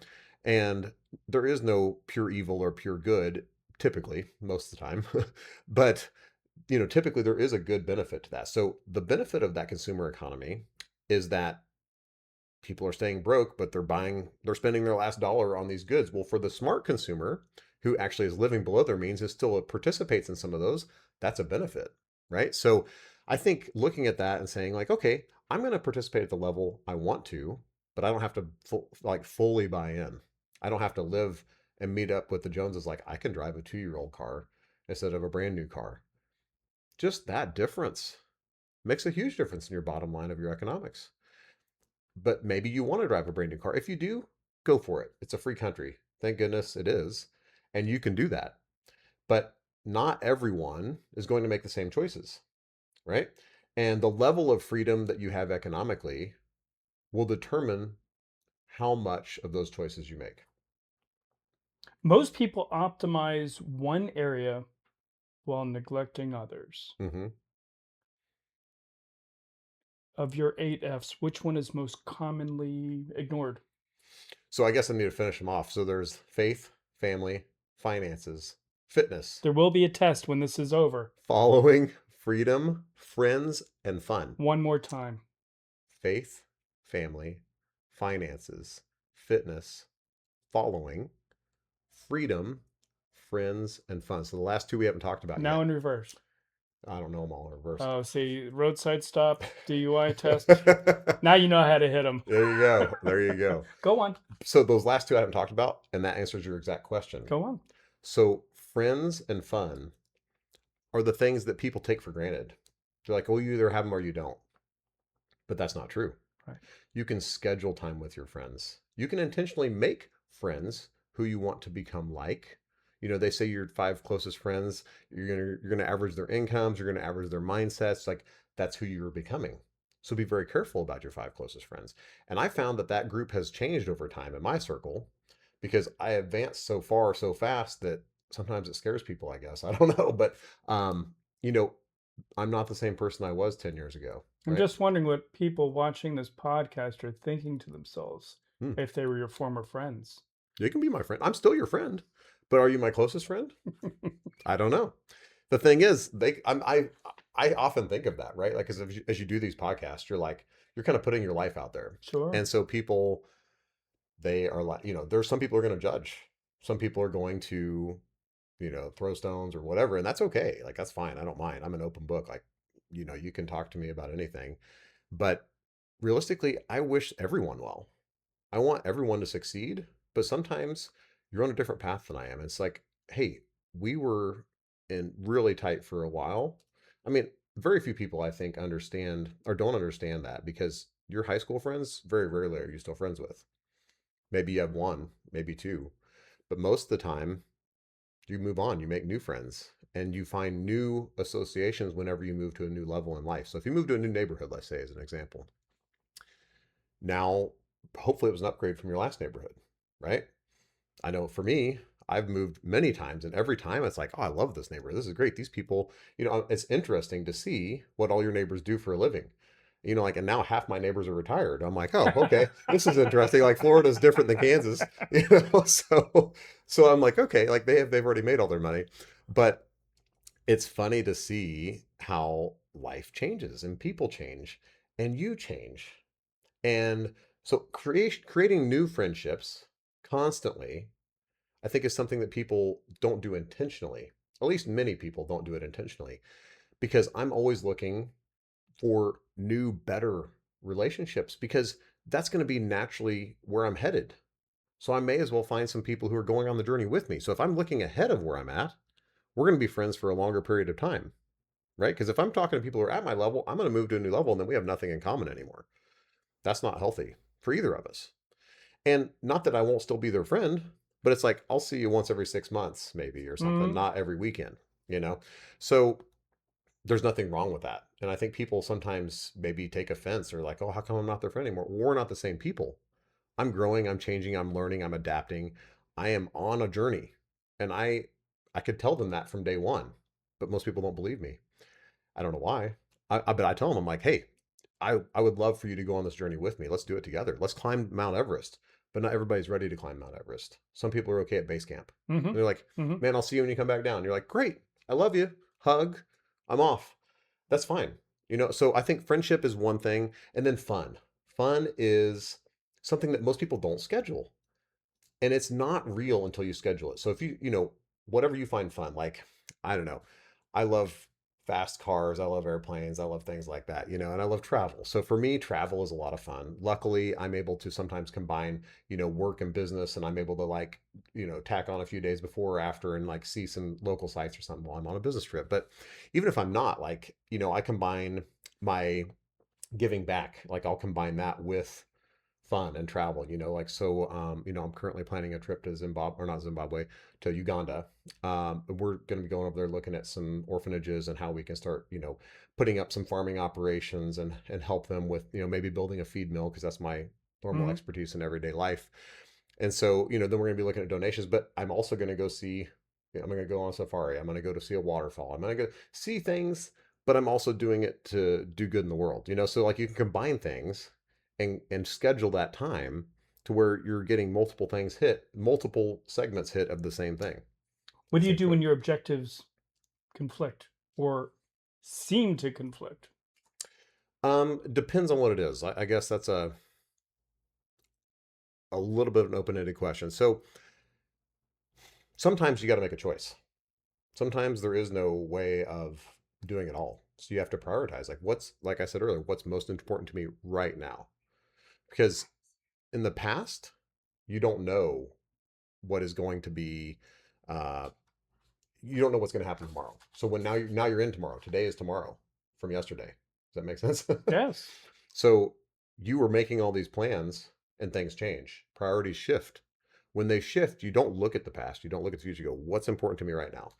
And there is no pure evil or pure good, typically, most of the time. But, typically there is a good benefit to that. So, the benefit of that consumer economy is that people are staying broke, but they're spending their last dollar on these goods. Well, for the smart consumer who actually is living below their means, is still participates in some of those, that's a benefit, right? So I think looking at that and saying like, okay, I'm going to participate at the level I want to, but I don't have to fully buy in. I don't have to live and meet up with the Joneses. Like I can drive a 2-year-old car instead of a brand new car. Just that difference makes a huge difference in your bottom line of your economics. But maybe you want to drive a brand new car. If you do, go for it. It's a free country. Thank goodness it is. And you can do that. But not everyone is going to make the same choices, right? And the level of freedom that you have economically will determine how much of those choices you make. Most people optimize one area while neglecting others. Mm-hmm. Of your 8 F's, which one is most commonly ignored? So I guess I need to finish them off. So there's faith, family, finances, fitness, There will be a test when this is over. following, freedom, friends, and fun. One more time. Faith, family, finances, fitness, following, freedom, friends, and fun. So the last two we haven't talked about Now yet. in reverse. I don't know them all in reverse. Oh, see, roadside stop, DUI test. Now you know how to hit them. There you go. There you go. Go on. So those last two I haven't talked about, and that answers your exact question. Go on. So friends and fun are the things that people take for granted. They're like, oh, you either have them or you don't. But that's not true. Right. You can schedule time with your friends. You can intentionally make friends who you want to become like. They say your 5 closest friends, you're gonna average their incomes, you're gonna average their mindsets. Like that's who you're becoming. So be very careful about your 5 closest friends. And I found that group has changed over time in my circle because I advanced so far so fast that sometimes it scares people. I guess I don't know, but you know, I'm not the same person I was 10 years ago, I'm right? just wondering what people watching this podcast are thinking to themselves Hmm. if they were your former friends. You can be my friend. I'm still your friend, but are you my closest friend? I don't know. The thing is, I often think of that, right? Like, as you do these podcasts, you're kind of putting your life out there, Sure. and so people they are like, there's some people are going to judge, some people are going to, throw stones or whatever, and that's okay. Like that's fine. I don't mind. I'm an open book. Like, you can talk to me about anything, but realistically, I wish everyone well. I want everyone to succeed, but sometimes you're on a different path than I am. It's like, hey, we were in really tight for a while. I mean, very few people I think understand or don't understand that because your high school friends, very rarely are you still friends with. Maybe you have one, maybe two, but most of the time you move on, you make new friends, and you find new associations whenever you move to a new level in life. So if you move to a new neighborhood, let's say as an example, now hopefully it was an upgrade from your last neighborhood, right? I know for me, I've moved many times, and every time it's like, oh, I love this neighborhood. This is great. These people, it's interesting to see what all your neighbors do for a living. Like, and now half my neighbors are retired. I'm like, oh, okay, this is interesting. Like, Florida's different than Kansas, so I'm like, okay, like they've already made all their money, but it's funny to see how life changes and people change and you change, and so creating new friendships constantly I think is something that people don't do intentionally. At least many people don't do it intentionally because I'm always looking for new, better relationships because that's going to be naturally where I'm headed. So I may as well find some people who are going on the journey with me. So if I'm looking ahead of where I'm at, we're going to be friends for a longer period of time, right? Because if I'm talking to people who are at my level, I'm going to move to a new level and then we have nothing in common anymore. That's not healthy for either of us. And not that I won't still be their friend, but it's like I'll see you once every 6 months, maybe, or something, Mm. not every weekend, you know? So there's nothing wrong with that. And I think people sometimes maybe take offense or like, oh, how come I'm not their friend anymore? We're not the same people. I'm growing, I'm changing, I'm learning, I'm adapting. I am on a journey. And I could tell them that from day one, but most people don't believe me. I don't know why. But I tell them, I'm like, hey, I would love for you to go on this journey with me. Let's do it together. Let's climb Mount Everest. But not everybody's ready to climb Mount Everest. Some people are okay at base camp. Hmm. They're like, Hmm. man, I'll see you when you come back down. You're like, great. I love you. Hug. I'm off. That's fine. So I think friendship is one thing. And then fun. Fun is something that most people don't schedule, and it's not real until you schedule it. So if whatever you find fun, like, I don't know, I love fast cars, I love airplanes, I love things like that, and I love travel. So for me, travel is a lot of fun. Luckily, I'm able to sometimes combine, work and business, and I'm able to like, tack on a few days before or after and like see some local sites or something while I'm on a business trip. But even if I'm not, like, I combine my giving back, like I'll combine that with fun and travel, like, so, I'm currently planning a trip to Zimbabwe, or not Zimbabwe, to Uganda. We're going to be going over there looking at some orphanages and how we can start, putting up some farming operations and help them with, maybe building a feed mill, because that's my normal Hmm. expertise in everyday life. And so, then we're going to be looking at donations, but I'm also going to go see, I'm going to go on a safari. I'm going to go to see a waterfall. I'm going to go see things, but I'm also doing it to do good in the world, so like you can combine things and schedule that time to where you're getting multiple things hit, multiple segments hit of the same thing at What the do you same do time. when your objectives conflict or seem to conflict? Depends on what it is. I guess that's a little bit of an open-ended question. So sometimes you got to make a choice. Sometimes there is no way of doing it all. So you have to prioritize. Like I said earlier, what's most important to me right now? Because in the past, you don't know what is going to be uh, you don't know what's going to happen tomorrow. So when now you're in tomorrow. Today is tomorrow from yesterday. Does that make sense? Yes. So you were making all these plans and things change. Priorities shift. When they shift, you don't look at the past. You don't look at the future. You go, what's important to me right now?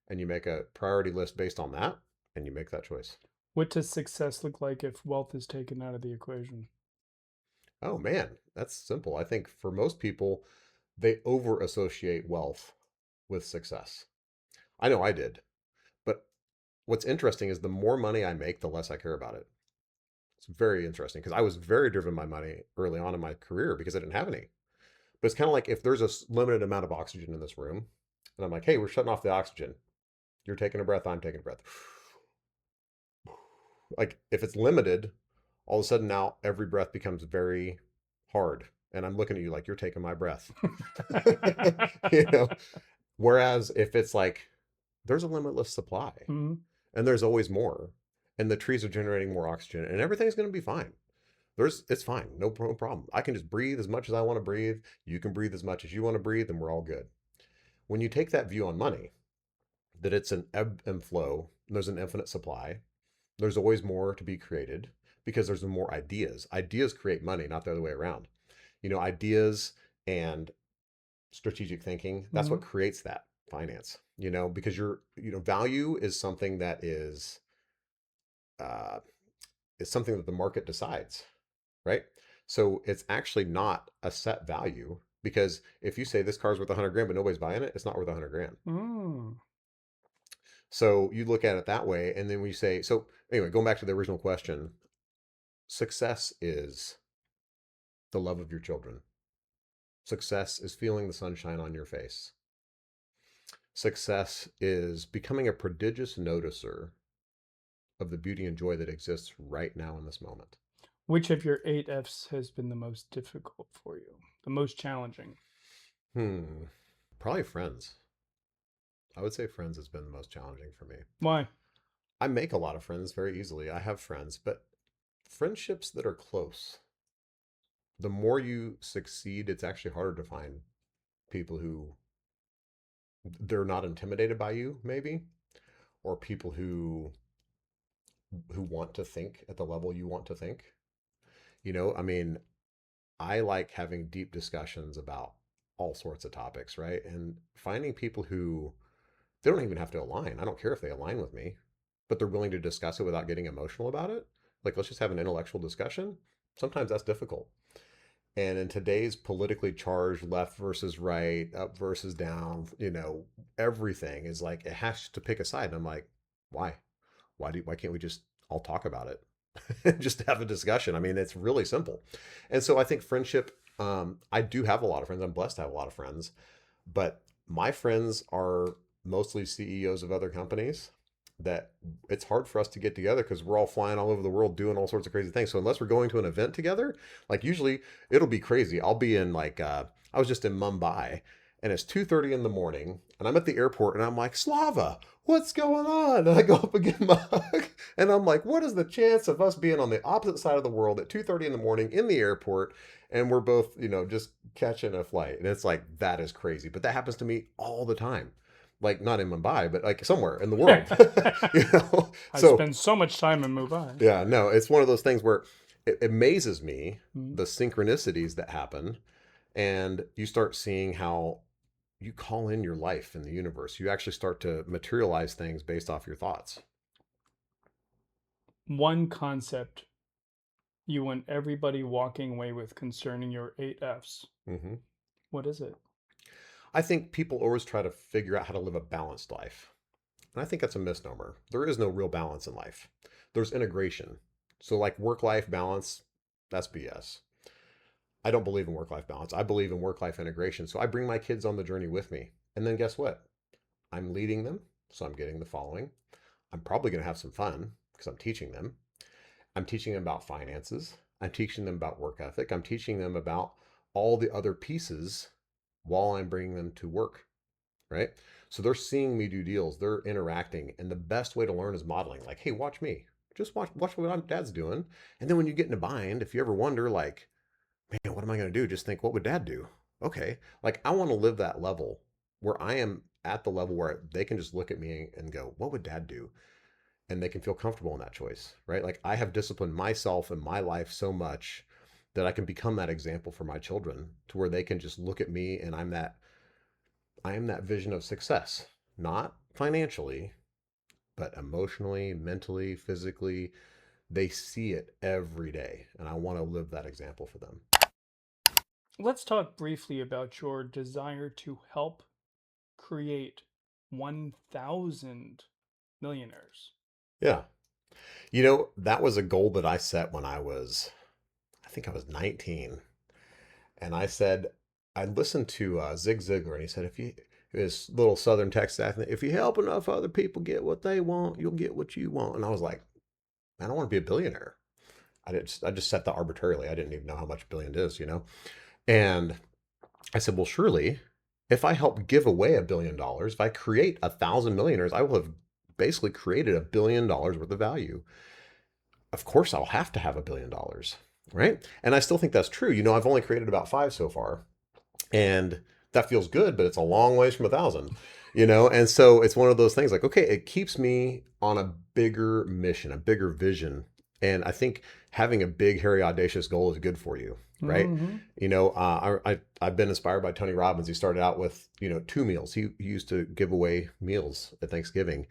And you make a priority list based on that and you make that choice. What does success look like if wealth is taken out of the equation? Oh man, that's simple. I think for most people, they over associate wealth with success. I know I did. But what's interesting is the more money I make, the less I care about it. It's very interesting because I was very driven by money early on in my career because I didn't have any. But it's kind of like if there's a limited amount of oxygen in this room, and I'm like, hey, we're shutting off the oxygen. You're taking a breath, I'm taking a breath. Like if it's limited, all of a sudden now every breath becomes very hard. And I'm looking at you like you're taking my breath. you know, Whereas if it's like there's a limitless supply Mhm. and there's always more, and the trees are generating more oxygen, and everything's going to be fine. It's fine, no problem. I can just breathe as much as I want to breathe. You can breathe as much as you want to breathe, and we're all good. When you take that view on money, that it's an ebb and flow, and there's an infinite supply, there's always more to be created because there's more ideas. Ideas create money, not the other way around. Ideas and strategic thinking, that's what Mhm. creates that finance, because value is something that uh, is something that the market decides, right? So it's actually not a set value because if you say this car's worth 100 grand, but nobody's buying it, it's not worth 100 grand. Mm. So you look at it that way. And then we say, so anyway, going back to the original question, success is the love of your children. Success is feeling the sunshine on your face. Success is becoming a prodigious noticer of the beauty and joy that exists right now in this moment. Which of your 8Fs has been the most difficult for you? The most challenging? Hmm. Probably friends. I would say friends has been the most challenging for me. Why? I make a lot of friends very easily. I have friends, but friendships that are close, the more you succeed, it's actually harder to find people who they're not intimidated by you, maybe, or people who want to think at the level you want to think. I mean, I like having deep discussions about all sorts of topics, right? And finding people who they don't even have to align. I don't care if they align with me, but they're willing to discuss it without getting emotional about it. Like, let's just have an intellectual discussion. Sometimes that's difficult. And in today's politically charged left versus right, up versus down, everything is like it has to pick a side. And I'm like, why? Why can't we just all talk about it? Just have a discussion. I mean, it's really simple. And so I think friendship, I do have a lot of friends. I'm blessed to have a lot of friends, but my friends are mostly CEOs of other companies that it's hard for us to get together because we're all flying all over the world doing all sorts of crazy things. So unless we're going to an event together, like usually it'll be crazy. I'll be in I was just in Mumbai and it's 2:30 in the morning and I'm at the airport and I'm like, Slava, what's going on? And I go up and give him a hug and I'm like, what is the chance of us being on the opposite side of the world at 2:30 in the morning in the airport and we're both, just catching a flight. And it's like, that is crazy. But that happens to me all the time. Like not in Mumbai, but like somewhere in the world. you know? I So spend so much time in Mumbai. yeah, no, it's one of those things where it amazes me Mm. the synchronicities that happen. And you start seeing how you call in your life in the universe. You actually start to materialize things based off your thoughts. One concept you want everybody walking away with concerning your 8Fs. hmm What is it? I think people always try to figure out how to live a balanced life. And I think that's a misnomer. There is no real balance in life. There's integration. So, like work life balance, that's BS. I don't believe in work life balance. I believe in work life integration. So, I bring my kids on the journey with me. And then guess what? I'm leading them. So, I'm getting the following. I'm probably going to have some fun because I'm teaching them. I'm teaching them about finances. I'm teaching them about work ethic. I'm teaching them about all the other pieces while I'm bringing them to work, right? So they're seeing me do deals, they're interacting, and the best way to learn is modeling. Like, hey, watch me. Just watch what dad's doing. And then when you get in a bind, if you ever wonder, like, man, what am I going to do? Just think, what would dad do? Okay. Like, I want to live that level where I am at the level where they can just look at me and go, what would dad do? And they can feel comfortable in that choice, right? Like, I have disciplined myself and my life so much that I can become that example for my children to where they can just look at me and I am that vision of success, not financially, but emotionally, mentally, physically. They see it every day, and I want to live that example for them. Let's talk briefly about your desire to help create 1,000 millionaires. Yeah. That was a goal that I set when I think I was 19. And I said, I listened to Zig Ziglar, and he said, if you, this little Southern Texas accent, if you help enough other people get what they want, you'll get what you want. And I was like, I don't want to be a billionaire. I just set that arbitrarily. I didn't even know how much a billion is. And I said, well, surely if I help give away $1 billion, if I create 1,000 millionaires, I will have basically created $1 billion worth of value. Of course, I'll have to have $1 billion, right? And I still think that's true. I've only created about five so far, and that feels good, but it's a long ways from 1,000. And so it's one of those things like, okay, it keeps me on a bigger mission, a bigger vision. And I think having a big, hairy, audacious goal is good for you, right? Hmm. I've been inspired by Tony Robbins. He started out with, two meals. He used to give away meals at Thanksgiving,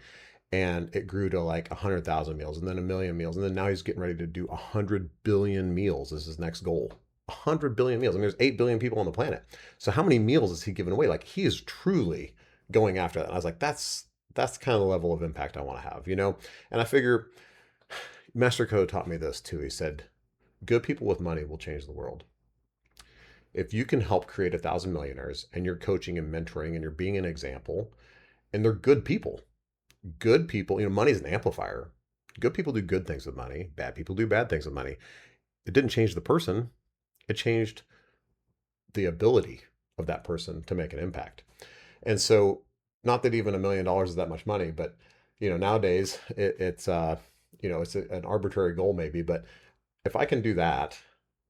and it grew to like 100,000 meals, and then 1 million meals, and then now he's getting ready to do 100 billion meals as his next goal. 100 billion meals. I mean, there's 8 billion people on the planet. So how many meals is he giving away? Like, he is truly going after that. And I was like, that's kind of the level of impact I want to have. And I figure Master Code taught me this too. He said, good people with money will change the world. If you can help create 1,000 millionaires, and you're coaching and mentoring and you're being an example, and they're good people, money's an amplifier. Good people do good things with money. Bad people do bad things with money. It didn't change the person. It changed the ability of that person to make an impact. And so, not that even $1 million is that much money, but nowadays it's an arbitrary goal maybe. But if I can do that,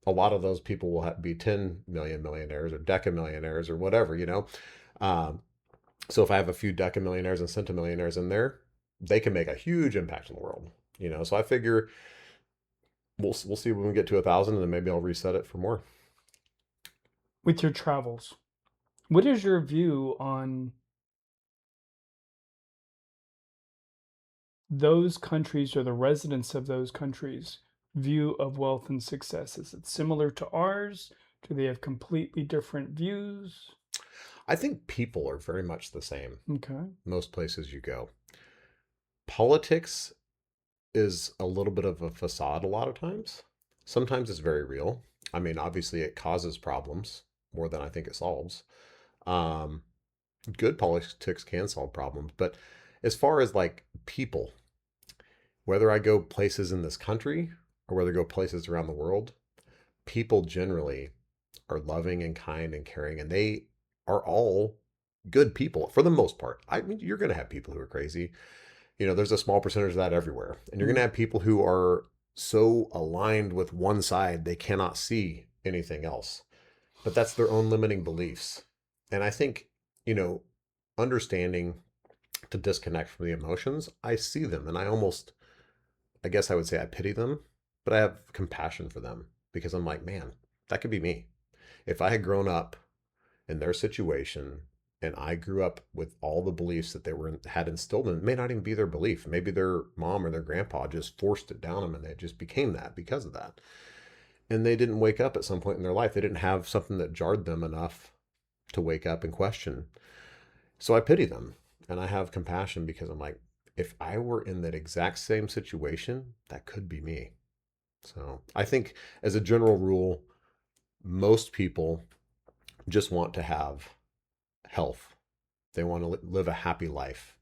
a lot of those people will be 10 million millionaires or decamillionaires or whatever. Um, so if I have a few decamillionaires and centimillionaires in there, they can make a huge impact in the world. So I figure we'll see when we get to 1,000, and then maybe I'll reset it for more. With your travels, what is your view on those countries or the residents of those countries' view of wealth and success? Is it similar to ours? Do they have completely different views? I think people are very much the same Okay. most places you go. Politics is a little bit of a facade a lot of times. Sometimes it's very real. I mean, obviously, it causes problems more than I think it solves. Um, Good politics can solve problems, but as far as like people, whether I go places in this country or whether I go places around the world, people generally are loving and kind and caring, and they are all good people for the most part. I mean, you're going to have people who are crazy. There's a small percentage of that everywhere. And you're going to Mm. have people who are so aligned with one side, they cannot see anything else. But that's their own limiting beliefs. And I think, you know, understanding to disconnect from the emotions, I see them, and I guess I would say I pity them, but I have compassion for them because I'm like, man, that could be me. If I had grown up in their situation, and I grew up with all the beliefs that they had instilled in, it may not even be their belief. Maybe their mom or their grandpa just forced it down them, and they just became that because of that. And they didn't wake up at some point in their life. They didn't have something that jarred them enough to wake up and question. So I pity them, and I have compassion because I'm like, if I were in that exact same situation, that could be me. So I think, as a general rule, most people just want to have health. They want to live a happy life.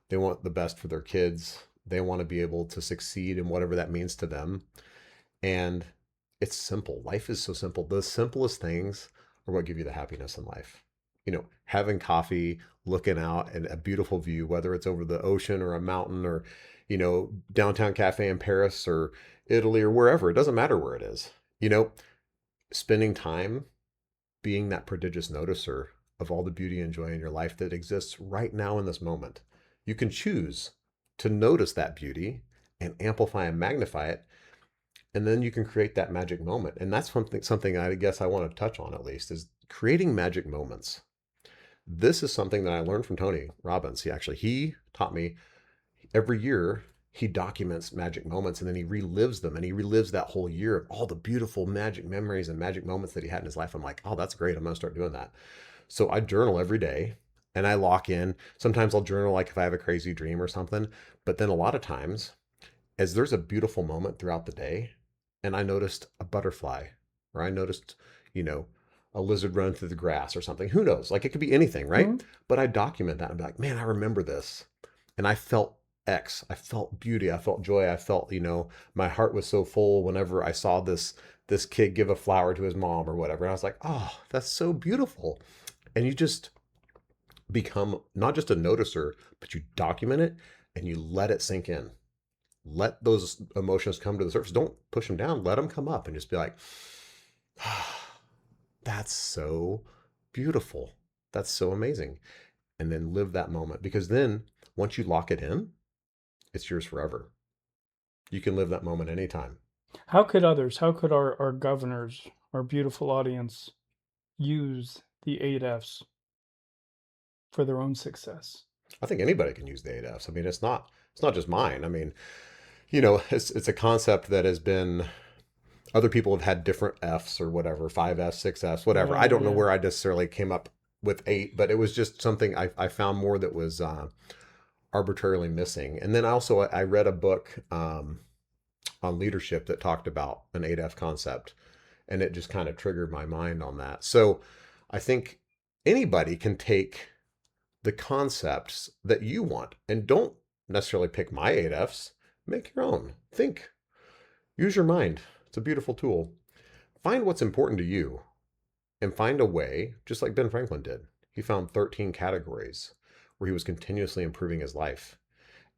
They want the best for their kids. They want to be able to succeed in whatever that means to them. And it's simple. Life is so simple. The simplest things are what give you the happiness in life. Having coffee, looking out and a beautiful view, whether it's over the ocean or a mountain or, downtown cafe in Paris or Italy or wherever. It doesn't matter where it is. You know, Spending time being that prodigious noticer of all the beauty and joy in your life that exists right now in this moment. You can choose to notice that beauty and amplify and magnify it, and then you can create that magic moment. And that's something I guess I want to touch on, at least, is creating magic moments. This is something that I learned from Tony Robbins. He taught me every year he documents magic moments, and then he relives them, and he relives that whole year of all the beautiful magic memories and magic moments that he had in his life. I'm like, oh, that's great. I'm going to start doing that. So I journal every day, and I lock in. Sometimes I'll journal like if I have a crazy dream or something, but then a lot of times as there's a beautiful moment throughout the day and I noticed a butterfly or I noticed, you know, a lizard running through the grass or something. Who knows? Like it could be anything, right? Mhm. But I document that and be like, man, I remember this. And I felt X. I felt beauty. I felt joy. I felt, you know, my heart was so full whenever I saw this kid give a flower to his mom or whatever. And I was like, oh, that's so beautiful. And you just become not just a noticer, but you document it and you let it sink in. Let those emotions come to the surface. Don't push them down. Let them come up and just be like, that's so beautiful. That's so amazing. And then live that moment because then once you lock it in, it's yours forever. You can live that moment anytime. How could others, how could our governors, our beautiful audience, use the 8Fs for their own success? I think anybody can use the 8Fs. I mean, it's not just mine. I mean, you know, it's a concept that has been other people have had different Fs or whatever, 5Fs, 6Fs, whatever. I Whatever, don't know yeah. where I necessarily came up with 8, but it was just something I found more that was arbitrarily missing. And then also I read a book on leadership that talked about an 8F concept, and it just kind of triggered my mind on that. So I think anybody can take the concepts that you want and don't necessarily pick my 8Fs, make your own. Think, use your mind. It's a beautiful tool. Find what's important to you and find a way, just like Ben Franklin did. He found 13 categories where he was continuously improving his life.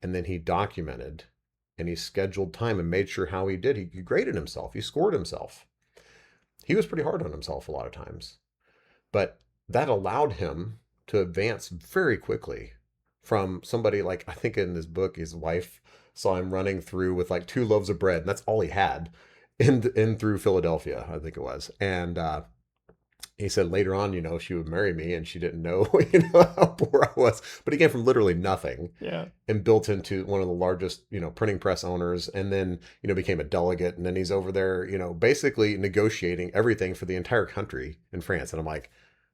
And then he documented and he scheduled time and made sure how he did. He graded himself, he scored himself. He was pretty hard on himself a lot of times, but that allowed him to advance very quickly from somebody like, I think in this book, his wife saw him running through with like 2 loaves of bread, and that's all he had in through Philadelphia, I think it was. And he said later on, you know, she would marry me and she didn't know, you know, how poor I was. But he came from literally nothing Yeah. and built into one of the largest, you know, printing press owners and then, you know, became a delegate. And then he's over there, you know, basically negotiating everything for the entire country in France. And I'm like,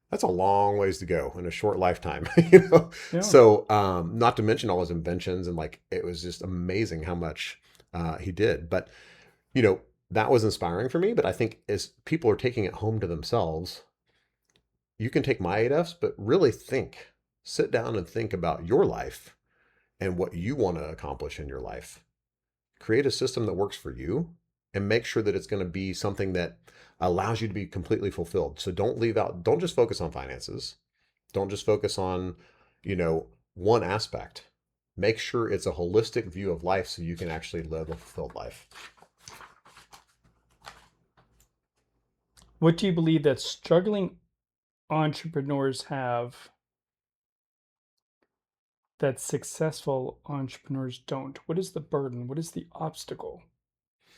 that's a long ways to go in a short lifetime, you know? Yeah. So, not to mention all his inventions and like, it was just amazing how much he did. But, you know, that was inspiring for me. But I think as people are taking it home to themselves, you can take my 8Fs, but really think, sit down and think about your life and what you want to accomplish in your life. Create a system that works for you and make sure that it's going to be something that allows you to be completely fulfilled. So don't leave out, don't just focus on finances. Don't just focus on, you know, one aspect. Make sure it's a holistic view of life so you can actually live a fulfilled life. What do you believe that struggling entrepreneurs have that successful entrepreneurs don't? What is the burden? What is the obstacle?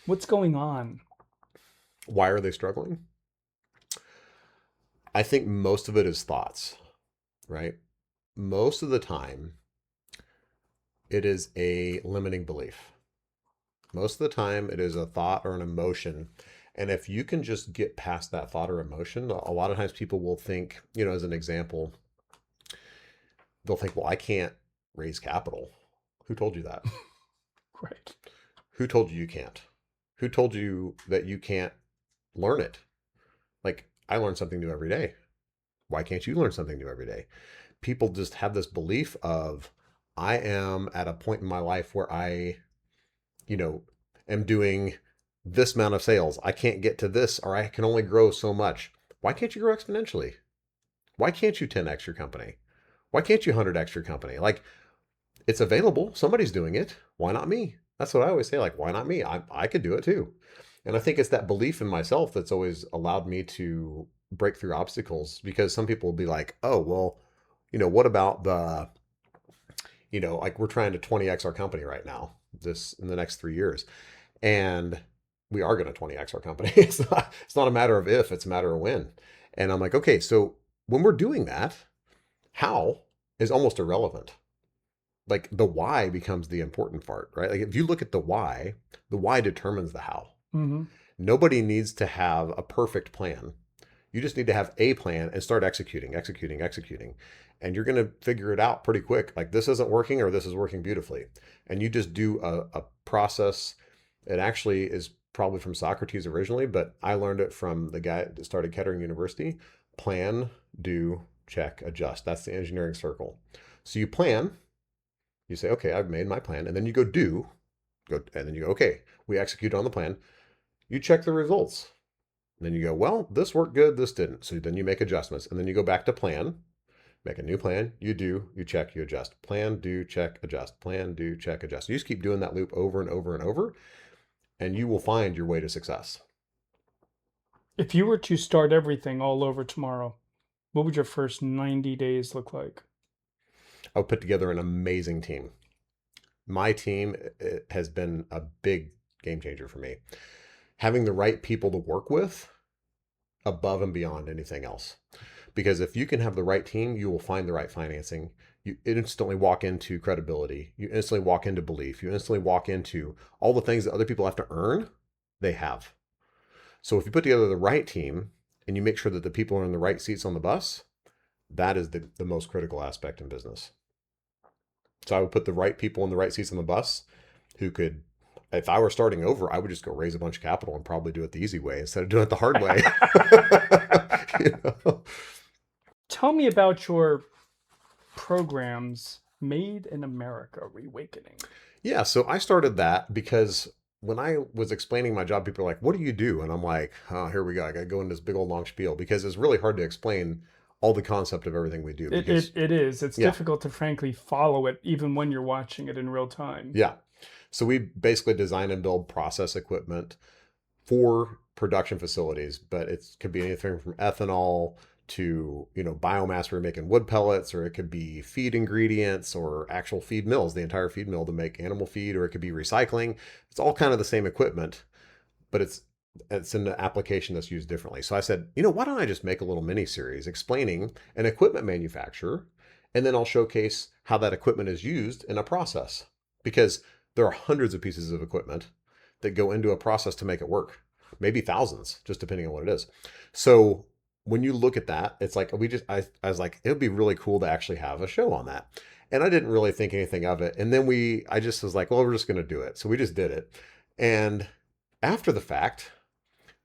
What's going on? Why are they struggling? I think most of it is thoughts, right? Most of the time, it is a limiting belief. Most of the time, it is a thought or an emotion. And if you can just get past that thought or emotion, a lot of times people will think, you know, as an example, they'll think, well, I can't raise capital. Who told you that? Right. Who told you you can't? Who told you that you can't learn it? Like, I learn something new every day. Why can't you learn something new every day? People just have this belief of, I am at a point in my life where I, you know, am doing this amount of sales. I can't get to this, or I can only grow so much. Why can't you grow exponentially? Why can't you 10x your company? Why can't you 100x your company? Like, it's available. Somebody's doing it. Why not me? That's what I always say. Like, why not me? I could do it too. And I think it's that belief in myself that's always allowed me to break through obstacles because some people will be like, oh, well, you know, what about the, you know, like we're trying to 20x our company right now, this in the next 3 years. And we are going to 20x our company. It's not a matter of if, it's a matter of when. And I'm like, okay, so when we're doing that, how is almost irrelevant. Like the why becomes the important part, right? Like if you look at the why determines the how. Mm-hmm. Nobody needs to have a perfect plan. You just need to have a plan and start executing, executing, executing. And you're going to figure it out pretty quick. Like this isn't working or this is working beautifully. And you just do a process. It actually is probably from Socrates originally, but I learned it from the guy that started Kettering University. Plan, do, check, adjust. That's the engineering circle. So you plan, you say, okay, I've made my plan. And then you go do, and then you go, okay, we execute on the plan. You check the results. And then you go, well, this worked good, this didn't. So then you make adjustments. And then you go back to plan, make a new plan. You do, you check, you adjust. Plan, do, check, adjust. Plan, do, check, adjust. You just keep doing that loop over and over and over, and you will find your way to success. If you were to start everything all over tomorrow, what would your first 90 days look like? I would put together an amazing team. My team has been a big game changer for me. Having the right people to work with above and beyond anything else. Because if you can have the right team, you will find the right financing. You instantly walk into credibility. You instantly walk into belief. You instantly walk into all the things that other people have to earn, they have. So if you put together the right team and you make sure that the people are in the right seats on the bus, that is the most critical aspect in business. So I would put the right people in the right seats on the bus who could, if I were starting over, I would just go raise a bunch of capital and probably do it the easy way instead of doing it the hard way. You know? Tell me about your programs, Made in America Reawakening. Yeah, so I started that because when I was explaining my job, people are like, what do you do? And I'm like, oh, here we go. I got to go into this big old long spiel because it's really hard to explain all the concept of everything we do. Because, It is. It's yeah, difficult to frankly follow it even when you're watching it in real time. yeah. So we basically design and build process equipment for production facilities, but it could be anything from ethanol to, biomass where you're making wood pellets, or it could be feed ingredients or actual feed mills, the entire feed mill to make animal feed, or it could be recycling. It's all kind of the same equipment, but it's in an application that's used differently. So I said, why don't I just make a little mini series explaining an equipment manufacturer, and then I'll showcase how that equipment is used in a process, because there are hundreds of pieces of equipment that go into a process to make it work, maybe thousands, just depending on what it is. So when you look at that, it's like I was like, it would be really cool to actually have a show on that. And I didn't really think anything of it. And then I just was like, well, we're just going to do it. So we just did it. And after the fact,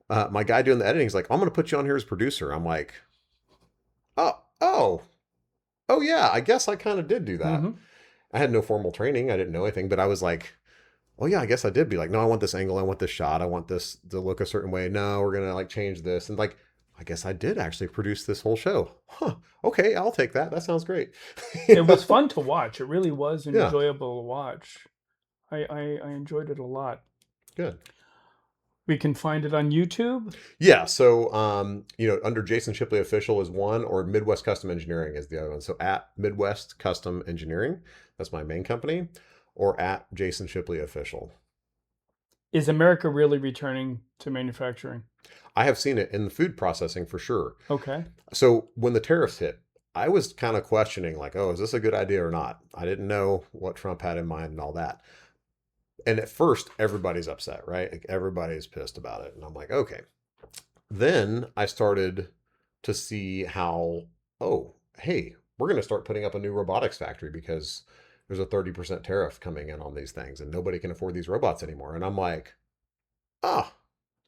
my guy doing the editing is like, I'm going to put you on here as producer. I'm like, oh, oh, oh yeah, I guess I kind of did do that. Mm-hmm. I had no formal training. I didn't know anything, but I was like, oh yeah, I guess I did be like, no, I want this angle. I want this shot. I want this to look a certain way. No, we're going to like change this. And like, I guess I did actually produce this whole show. Huh. Okay. I'll take that. That sounds great. It was fun to watch. It really was Yeah. enjoyable to watch. I enjoyed it a lot. Good. We can find it on YouTube. Yeah. So, under Jason Shipley Official is one, or Midwest Custom Engineering is the other one. So at Midwest Custom Engineering, that's my main company, or at Jason Shipley Official. Is America really returning to manufacturing? I have seen it in the food processing for sure. Okay. So when the tariffs hit, I was kind of questioning, like, oh, is this a good idea or not? I didn't know what Trump had in mind and all that. And at first, everybody's upset, right? Like, everybody's pissed about it. And I'm like, okay. Then I started to see how, oh, hey, we're going to start putting up a new robotics factory because there's a 30% tariff coming in on these things and nobody can afford these robots anymore. And I'm like, ah,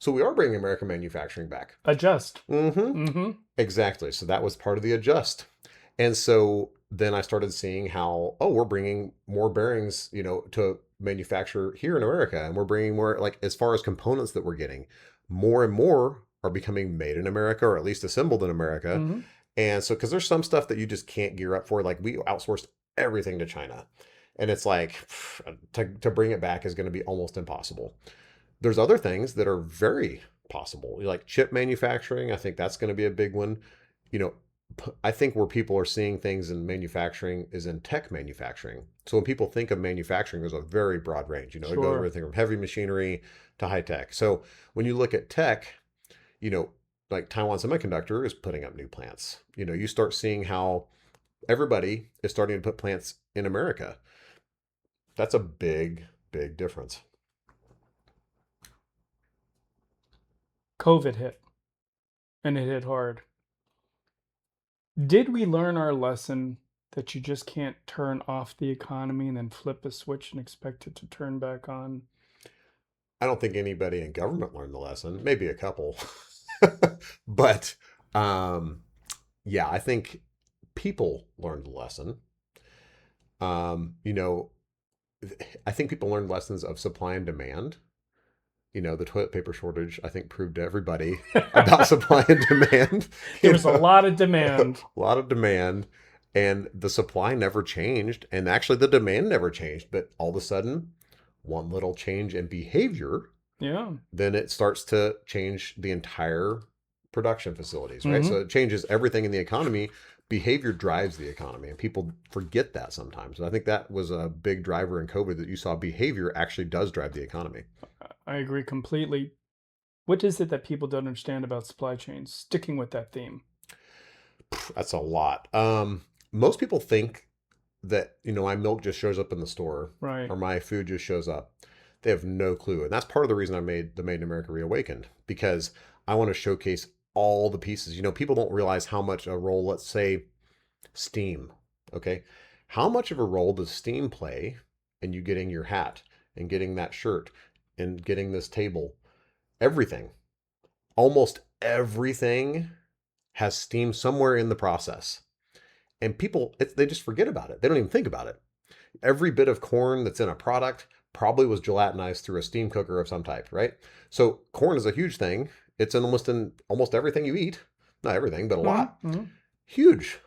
so we are bringing American manufacturing back. Adjust. Mm-hmm. Mm-hmm. Exactly. So that was part of the adjust. And so then I started seeing how, oh, we're bringing more bearings, to manufacture here in America. And we're bringing more, like, as far as components that we're getting, more and more are becoming made in America, or at least assembled in America. Mm-hmm. And so, because there's some stuff that you just can't gear up for, like we outsourced everything to China. And it's like, to bring it back is going to be almost impossible. There's other things that are very possible, like chip manufacturing. I think that's going to be a big one. You know, I think where people are seeing things in manufacturing is in tech manufacturing. So when people think of manufacturing, there's a very broad range. It goes Sure. everything from heavy machinery to high tech. So when you look at tech, like Taiwan Semiconductor is putting up new plants. You start seeing how everybody is starting to put plants in America. That's a big, big difference. COVID hit. and it hit hard. Did we learn our lesson that you just can't turn off the economy and then flip a switch and expect it to turn back on? I don't think anybody in government learned the lesson, maybe a couple. But um, yeah, I think people learned the lesson. You know, I think people learned lessons of supply and demand. You know, the toilet paper shortage, I think, proved to everybody about supply and demand. There You was a know, lot of a demand. lot of demand, and the supply never changed, and actually the demand never changed. But all of a sudden, one little change in behavior, Yeah. then it starts to change the entire production facilities, right? Hmm. So it changes everything in the economy. Behavior drives the economy, and people forget that sometimes. And I think that was a big driver in COVID, that you saw behavior actually does drive the economy. I agree completely. What is it that people don't understand about supply chains? Sticking with that theme. That's a lot. Most people think that, my milk just shows up in the store Right. or my food just shows up. They have no clue. And that's part of the reason I made the Made in America Reawakened, because I want to showcase all the pieces. People don't realize how much a role, let's say steam, okay? How much of a role does steam play in you getting your hat and getting that shirt and getting this table? Everything, almost everything has steam somewhere in the process. And people, they just forget about it. They don't even think about it. Every bit of corn that's in a product probably was gelatinized through a steam cooker of some type, right? So corn is a huge thing. It's in almost everything you eat. Not everything, but a lot. Mm-hmm. Huge.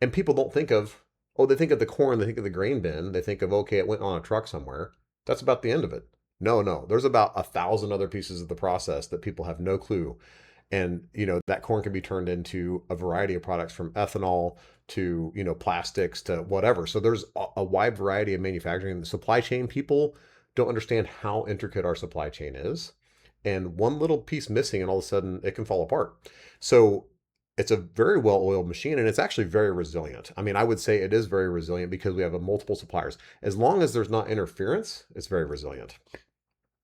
And people don't think of, they think of the corn, they think of the grain bin, they think of, okay, it went on a truck somewhere. That's about the end of it. No, no. There's about 1,000 other pieces of the process that people have no clue. And that corn can be turned into a variety of products, from ethanol to plastics to whatever. So there's a wide variety of manufacturing. The supply chain people don't understand how intricate our supply chain is, and one little piece missing and all of a sudden it can fall apart. So it's a very well-oiled machine, and it's actually very resilient. I mean, I would say it is very resilient because we have a multiple suppliers. As long as there's not interference, it's very resilient.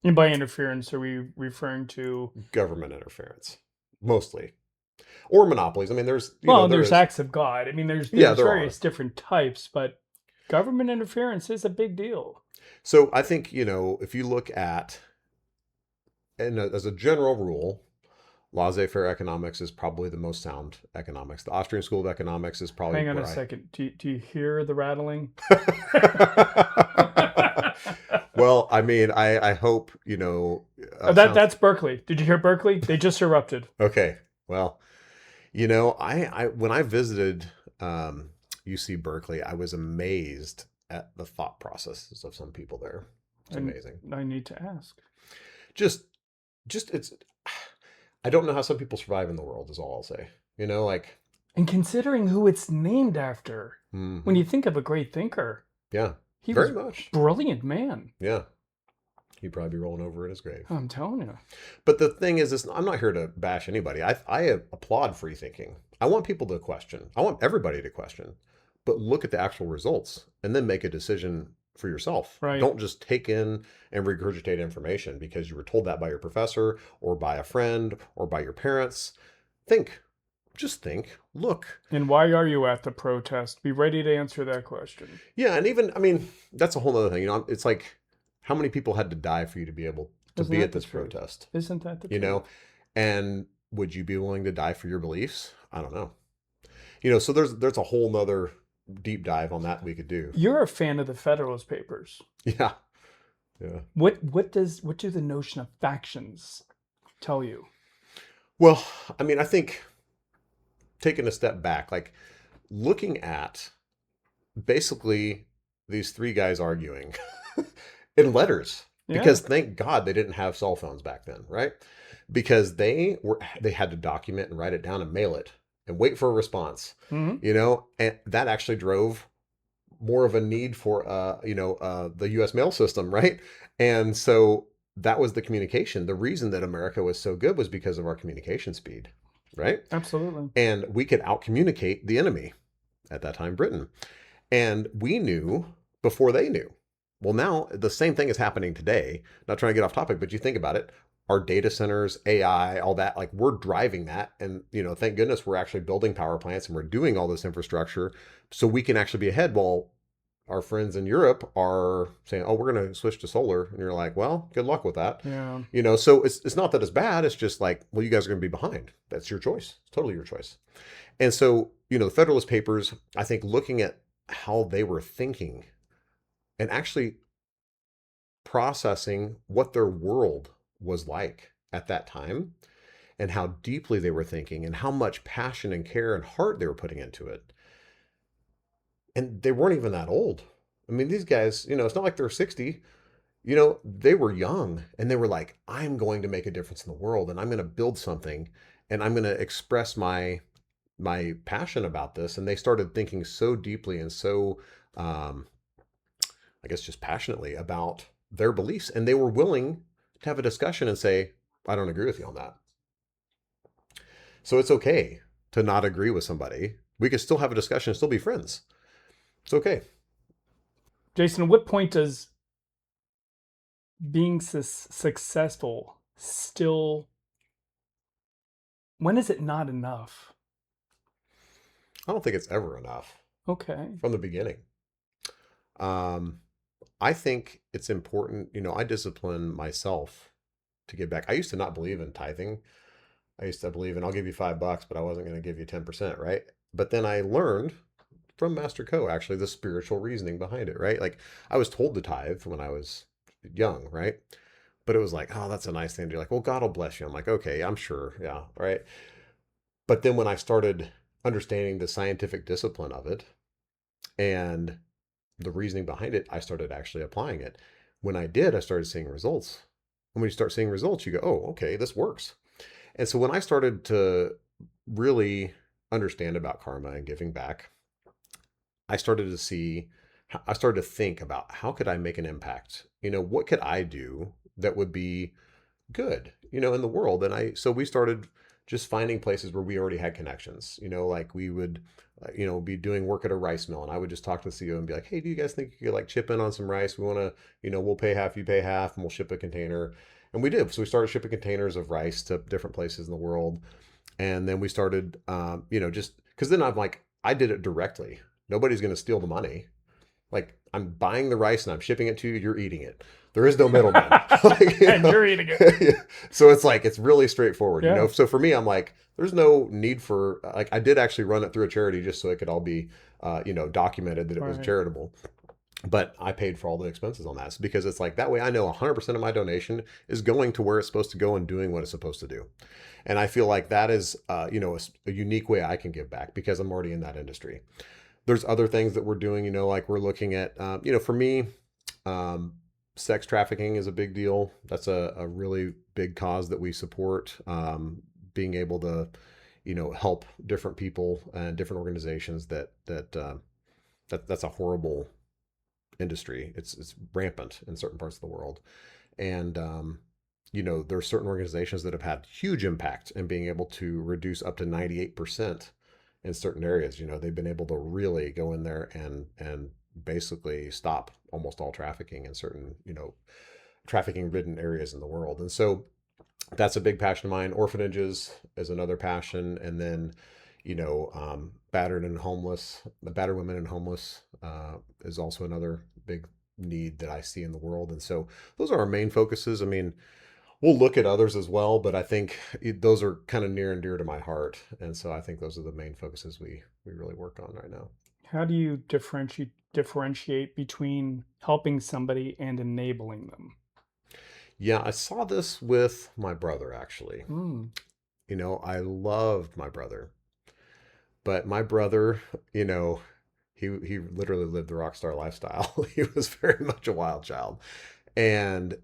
And by interference, are we referring to? Government interference, mostly, or monopolies. I mean, there's Well, there there's is. acts of God. I mean, there's Yeah, there's there are. various different types, but government interference is a big deal. So I think, if you look at, and as a general rule, laissez-faire economics is probably the most sound economics. The Austrian School of Economics is probably Hang on where a second. Do you hear the rattling? Well, I mean, I hope, That's Berkeley. Did you hear Berkeley? They just erupted. okay. Well, I when I visited UC Berkeley, I was amazed at the thought processes of some people there. It's And amazing. I need to ask. Just it's I don't know how some people survive in the world, is all I'll say. Like, And considering who it's named after, when you think of a great thinker, yeah, he very was much. brilliant man. Yeah. He'd probably be rolling over in his grave. I'm telling you. But the thing is, I'm not here to bash anybody. I applaud free thinking. I want people to question. I want everybody to question, but look at the actual results and then make a decision for yourself. Right. Don't just take in and regurgitate information because you were told that by your professor or by a friend or by your parents. Think. Just think. Look. And why are you at the protest? Be ready to answer that question. Yeah, and even, I mean, that's a whole other thing. It's like, how many people had to die for you to be able to Isn't be that at the this truth? protest? Isn't that the You truth? know, and would you be willing to die for your beliefs? I don't know. So there's a whole nother deep dive on that we could do. You're a fan of the Federalist Papers. Yeah. Yeah. What do the notion of factions tell you? Well, I mean, I think taking a step back, like looking at basically these three guys arguing in letters, Yeah. because thank God they didn't have cell phones back then, right? Because they had to document and write it down and mail it and wait for a response, Mhm. and that actually drove more of a need for the US mail system, right? And so that was the communication. The reason that America was so good was because of our communication speed, right? Absolutely. And we could out communicate the enemy, at that time Britain. And we knew before they knew. Well, now the same thing is happening today. Not trying to get off topic, but you think about it. our data centers, AI, all that, like we're driving that. And, thank goodness we're actually building power plants and we're doing all this infrastructure so we can actually be ahead. While our friends in Europe are saying, oh, we're going to switch to solar. And you're like, well, good luck with that. Yeah. So it's not that it's bad. It's just like, well, you guys are going to be behind. That's your choice. It's totally your choice. And so, the Federalist Papers, I think looking at how they were thinking and actually processing what their world was like at that time and how deeply they were thinking and how much passion and care and heart they were putting into it. And they weren't even that old. I mean, these guys, it's not like they're 60. They were young and they were like, I'm going to make a difference in the world and I'm going to build something and I'm going to express my passion about this. And they started thinking so deeply and so, I guess, just passionately about their beliefs. And they were willing to have a discussion and say, I don't agree with you on that. So it's okay to not agree with somebody. We could still have a discussion and still be friends. It's okay. Jason, at what point does being successful still, when is it not enough? I don't think it's ever enough Okay. from the beginning. I think it's important, I discipline myself to give back. I used to not believe in tithing. I used to believe in I'll give you $5, but I wasn't going to give you 10%, right? But then I learned from Master Co, actually, the spiritual reasoning behind it, right? Like I was told to tithe when I was young, right? But it was like, oh, that's a nice thing to do. Like, well, God will bless you. I'm like, okay, I'm sure. Yeah. Right. But then when I started understanding the scientific discipline of it and the reasoning behind it, I started actually applying it. When I did, I started seeing results. And when you start seeing results, you go, oh, okay, this works. And so when I started to really understand about karma and giving back, I started to see, I started to think about how could I make an impact? What could I do that would be good, in the world? And so we started just finding places where we already had connections, like we would, be doing work at a rice mill and I would just talk to the CEO and be like, hey, do you guys think you could like chip in on some rice? We want to, we'll pay half, you pay half, and we'll ship a container. And we did. So we started shipping containers of rice to different places in the world. And then we started, just because then I'm like, I did it directly. Nobody's going to steal the money. Like I'm buying the rice and I'm shipping it to you. You're eating it. There is no middleman. Like, And you're eating it. So it's like, it's really straightforward, Yeah. So for me, I'm like, there's no need for, like, I did actually run it through a charity just so it could all be, documented that it was Right. charitable. But I paid for all the expenses on that. So because it's like that way I know 100% of my donation is going to where it's supposed to go and doing what it's supposed to do. And I feel like that is, a unique way I can give back because I'm already in that industry. There's other things that we're doing, like we're looking at, for me, um, sex trafficking is a big deal. That's a really big cause that we support. Being able to, help different people and different organizations that's a horrible industry. It's rampant in certain parts of the world. And, there are certain organizations that have had huge impact in being able to reduce up to 98% in certain areas. They've been able to really go in there and basically stop almost all trafficking in certain, trafficking ridden areas in the world. And so that's a big passion of mine. Orphanages is another passion. And then, battered women and homeless is also another big need that I see in the world. And so those are our main focuses. I mean, we'll look at others as well, but I think those are kind of near and dear to my heart. And so I think those are the main focuses we really work on right now. How do you differentiate between helping somebody and enabling them? Yeah, I saw this with my brother actually. Mm. I loved my brother, but my brother, he literally lived the rock star lifestyle. He was very much a wild child. And,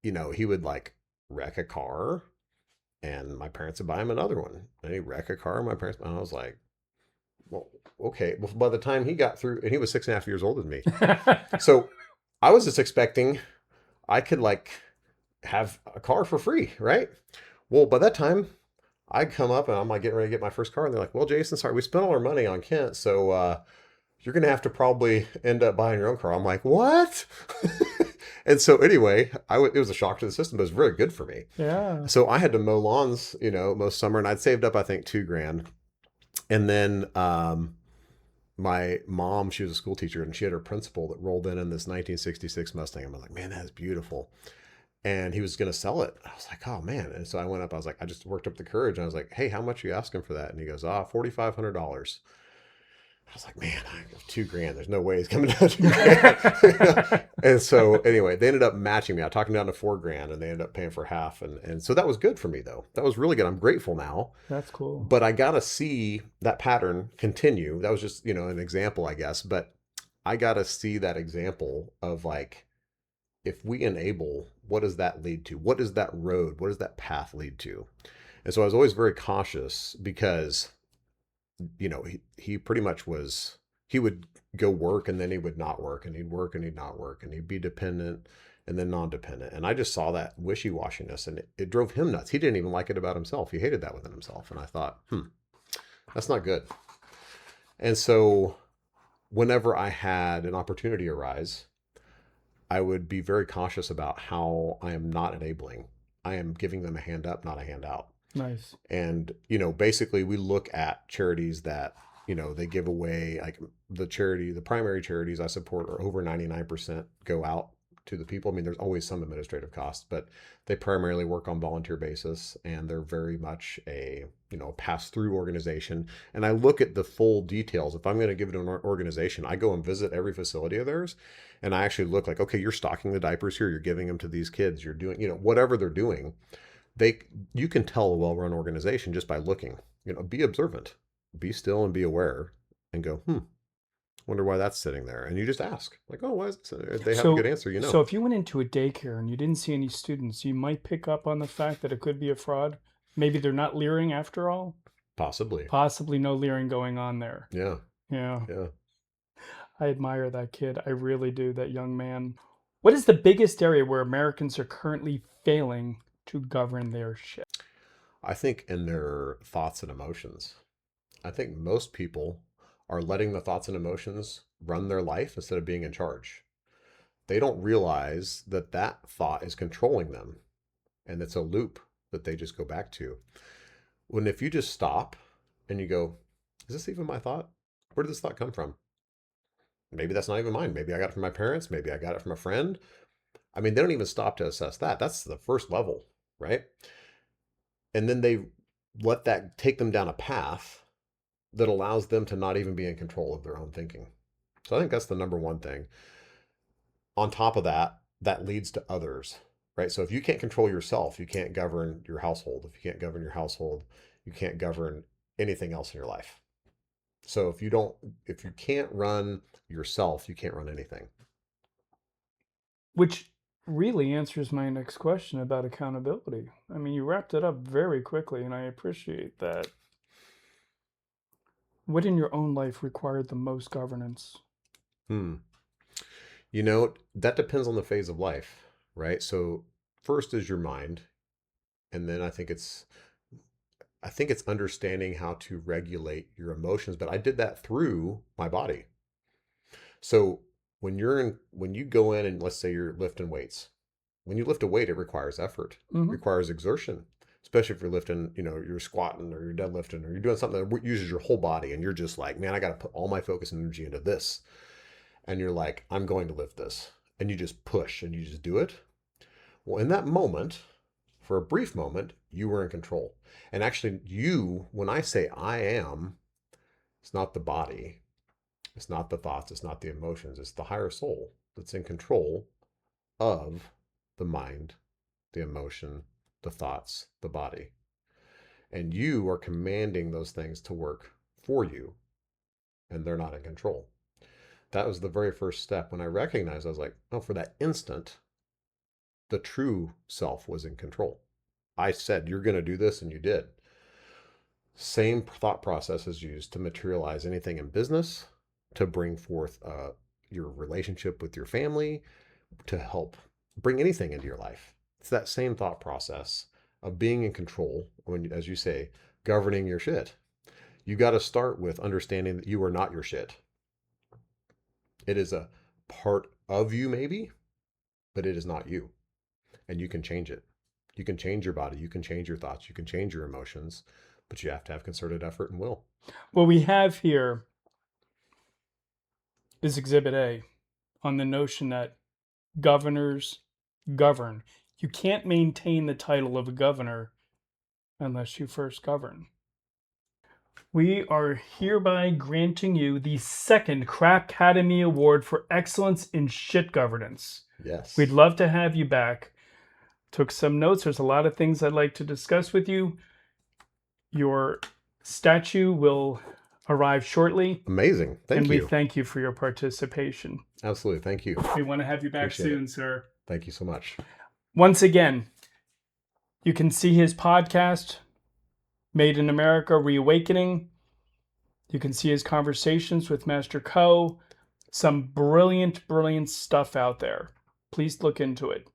he would like wreck a car and my parents would buy him another one. And he'd wreck a car, and my parents, and I was like, well, okay. Well, by the time he got through, and he was 6.5 years older than me. So I was just expecting I could like have a car for free, right? Well, by that time, I come up and I'm like getting ready to get my first car, and they're like, "Well, Jason, sorry, we spent all our money on Kent, so you're gonna have to probably end up buying your own car." I'm like, "What?" And so anyway, it was a shock to the system, but it was very good for me. Yeah. So I had to mow lawns, most summer, and I'd saved up, I think, 2 grand. And then my mom, she was a school teacher, and she had her principal that rolled in this 1966 Mustang. I'm like, man, that is beautiful. And he was going to sell it. I was like, oh man. And so I went up, I was like, I just worked up the courage. And I was like, hey, how much are you asking for that? And he goes, $4,500. I was like, man, I have 2 grand. There's no way he's coming down 2 grand. And so anyway, they ended up matching me. I talked them down to 4 grand, and they ended up paying for half. And so that was good for me though. That was really good. I'm grateful now. That's cool. But I got to see that pattern continue. That was just, an example, I guess. But I got to see that example of like, if we enable, what does that lead to? What is that road? What does that path lead to? And so I was always very cautious because, he pretty much he would go work and then he would not work, and he'd work and he'd not work, and he'd be dependent and then non-dependent. And I just saw that wishy-washiness, and it drove him nuts. He didn't even like it about himself. He hated that within himself. And I thought, that's not good. And so whenever I had an opportunity arise, I would be very cautious about how I am not enabling. I am giving them a hand up, not a handout. Nice. And, basically we look at charities that, they give away, like the primary charities I support are over 99% go out to the people. I mean, there's always some administrative costs, but they primarily work on volunteer basis, and they're very much a, pass-through organization. And I look at the full details. If I'm going to give it to an organization, I go and visit every facility of theirs, and I actually look like, okay, you're stocking the diapers here, you're giving them to these kids, you're doing, whatever they're doing. You can tell a well-run organization just by looking. Be observant, be still, and be aware, and go, wonder why that's sitting there. And you just ask, like, oh, why is this? If they have a good answer, So if you went into a daycare and you didn't see any students, you might pick up on the fact that it could be a fraud. Maybe they're not leering after all. Possibly. Possibly no leering going on there. Yeah. Yeah. Yeah. I admire that kid. I really do, that young man. What is the biggest area where Americans are currently failing to govern their shit? I think in their thoughts and emotions. I think most people are letting the thoughts and emotions run their life instead of being in charge. They don't realize that that thought is controlling them, and it's a loop that they just go back to. When if you just stop and you go, is this even my thought? Where did this thought come from? Maybe that's not even mine. Maybe I got it from my parents. Maybe I got it from a friend. I mean, they don't even stop to assess that. That's the first level, right? And then they let that take them down a path that allows them to not even be in control of their own thinking. So I think that's the number one thing. On top of that, that leads to others, right? So if you can't control yourself, you can't govern your household. If you can't govern your household, you can't govern anything else in your life. So if you can't run yourself, you can't run anything. Which really answers my next question about accountability. I mean, you wrapped it up very quickly, and I appreciate that. What in your own life required the most governance? Hmm. That depends on the phase of life, right? So first is your mind, and then I think it's understanding how to regulate your emotions, but I did that through my body. So when you go in and let's say you're lifting weights, when you lift a weight, it requires effort, requires exertion, especially if you're lifting, you're squatting or you're deadlifting or you're doing something that uses your whole body, and you're just like, man, I got to put all my focus and energy into this. And you're like, I'm going to lift this. And you just push and you just do it. Well, in that moment, for a brief moment, you were in control. And actually, when I say I am, it's not the body, it's not the thoughts, it's not the emotions, it's the higher soul that's in control of the mind, the emotion, the thoughts, the body. And you are commanding those things to work for you, and they're not in control. That was the very first step. When I recognized, I was like, oh, for that instant, the true self was in control. I said, you're going to do this, and you did. Same thought process is used to materialize anything in business, to bring forth your relationship with your family, to help bring anything into your life. It's that same thought process of being in control, when, as you say, governing your shit. You got to start with understanding that you are not your shit. It is a part of you, maybe, but it is not you. And you can change it. You can change your body, you can change your thoughts, you can change your emotions, but you have to have concerted effort and will. What we have here is Exhibit A on the notion that governors govern. You can't maintain the title of a governor unless you first govern. We are hereby granting you the second Crap Academy Award for Excellence in Shit Governance. Yes. We'd love to have you back. Took some notes. There's a lot of things I'd like to discuss with you. Your statue will arrive shortly. Amazing. Thank and you. we thank you for your participation. Absolutely. Thank you. We want to have you back Appreciate soon, it. sir. Thank you so much. Once again, you can see his podcast, Made in America Reawakening. You can see his conversations with Master Ko. Some brilliant, brilliant stuff out there. Please look into it.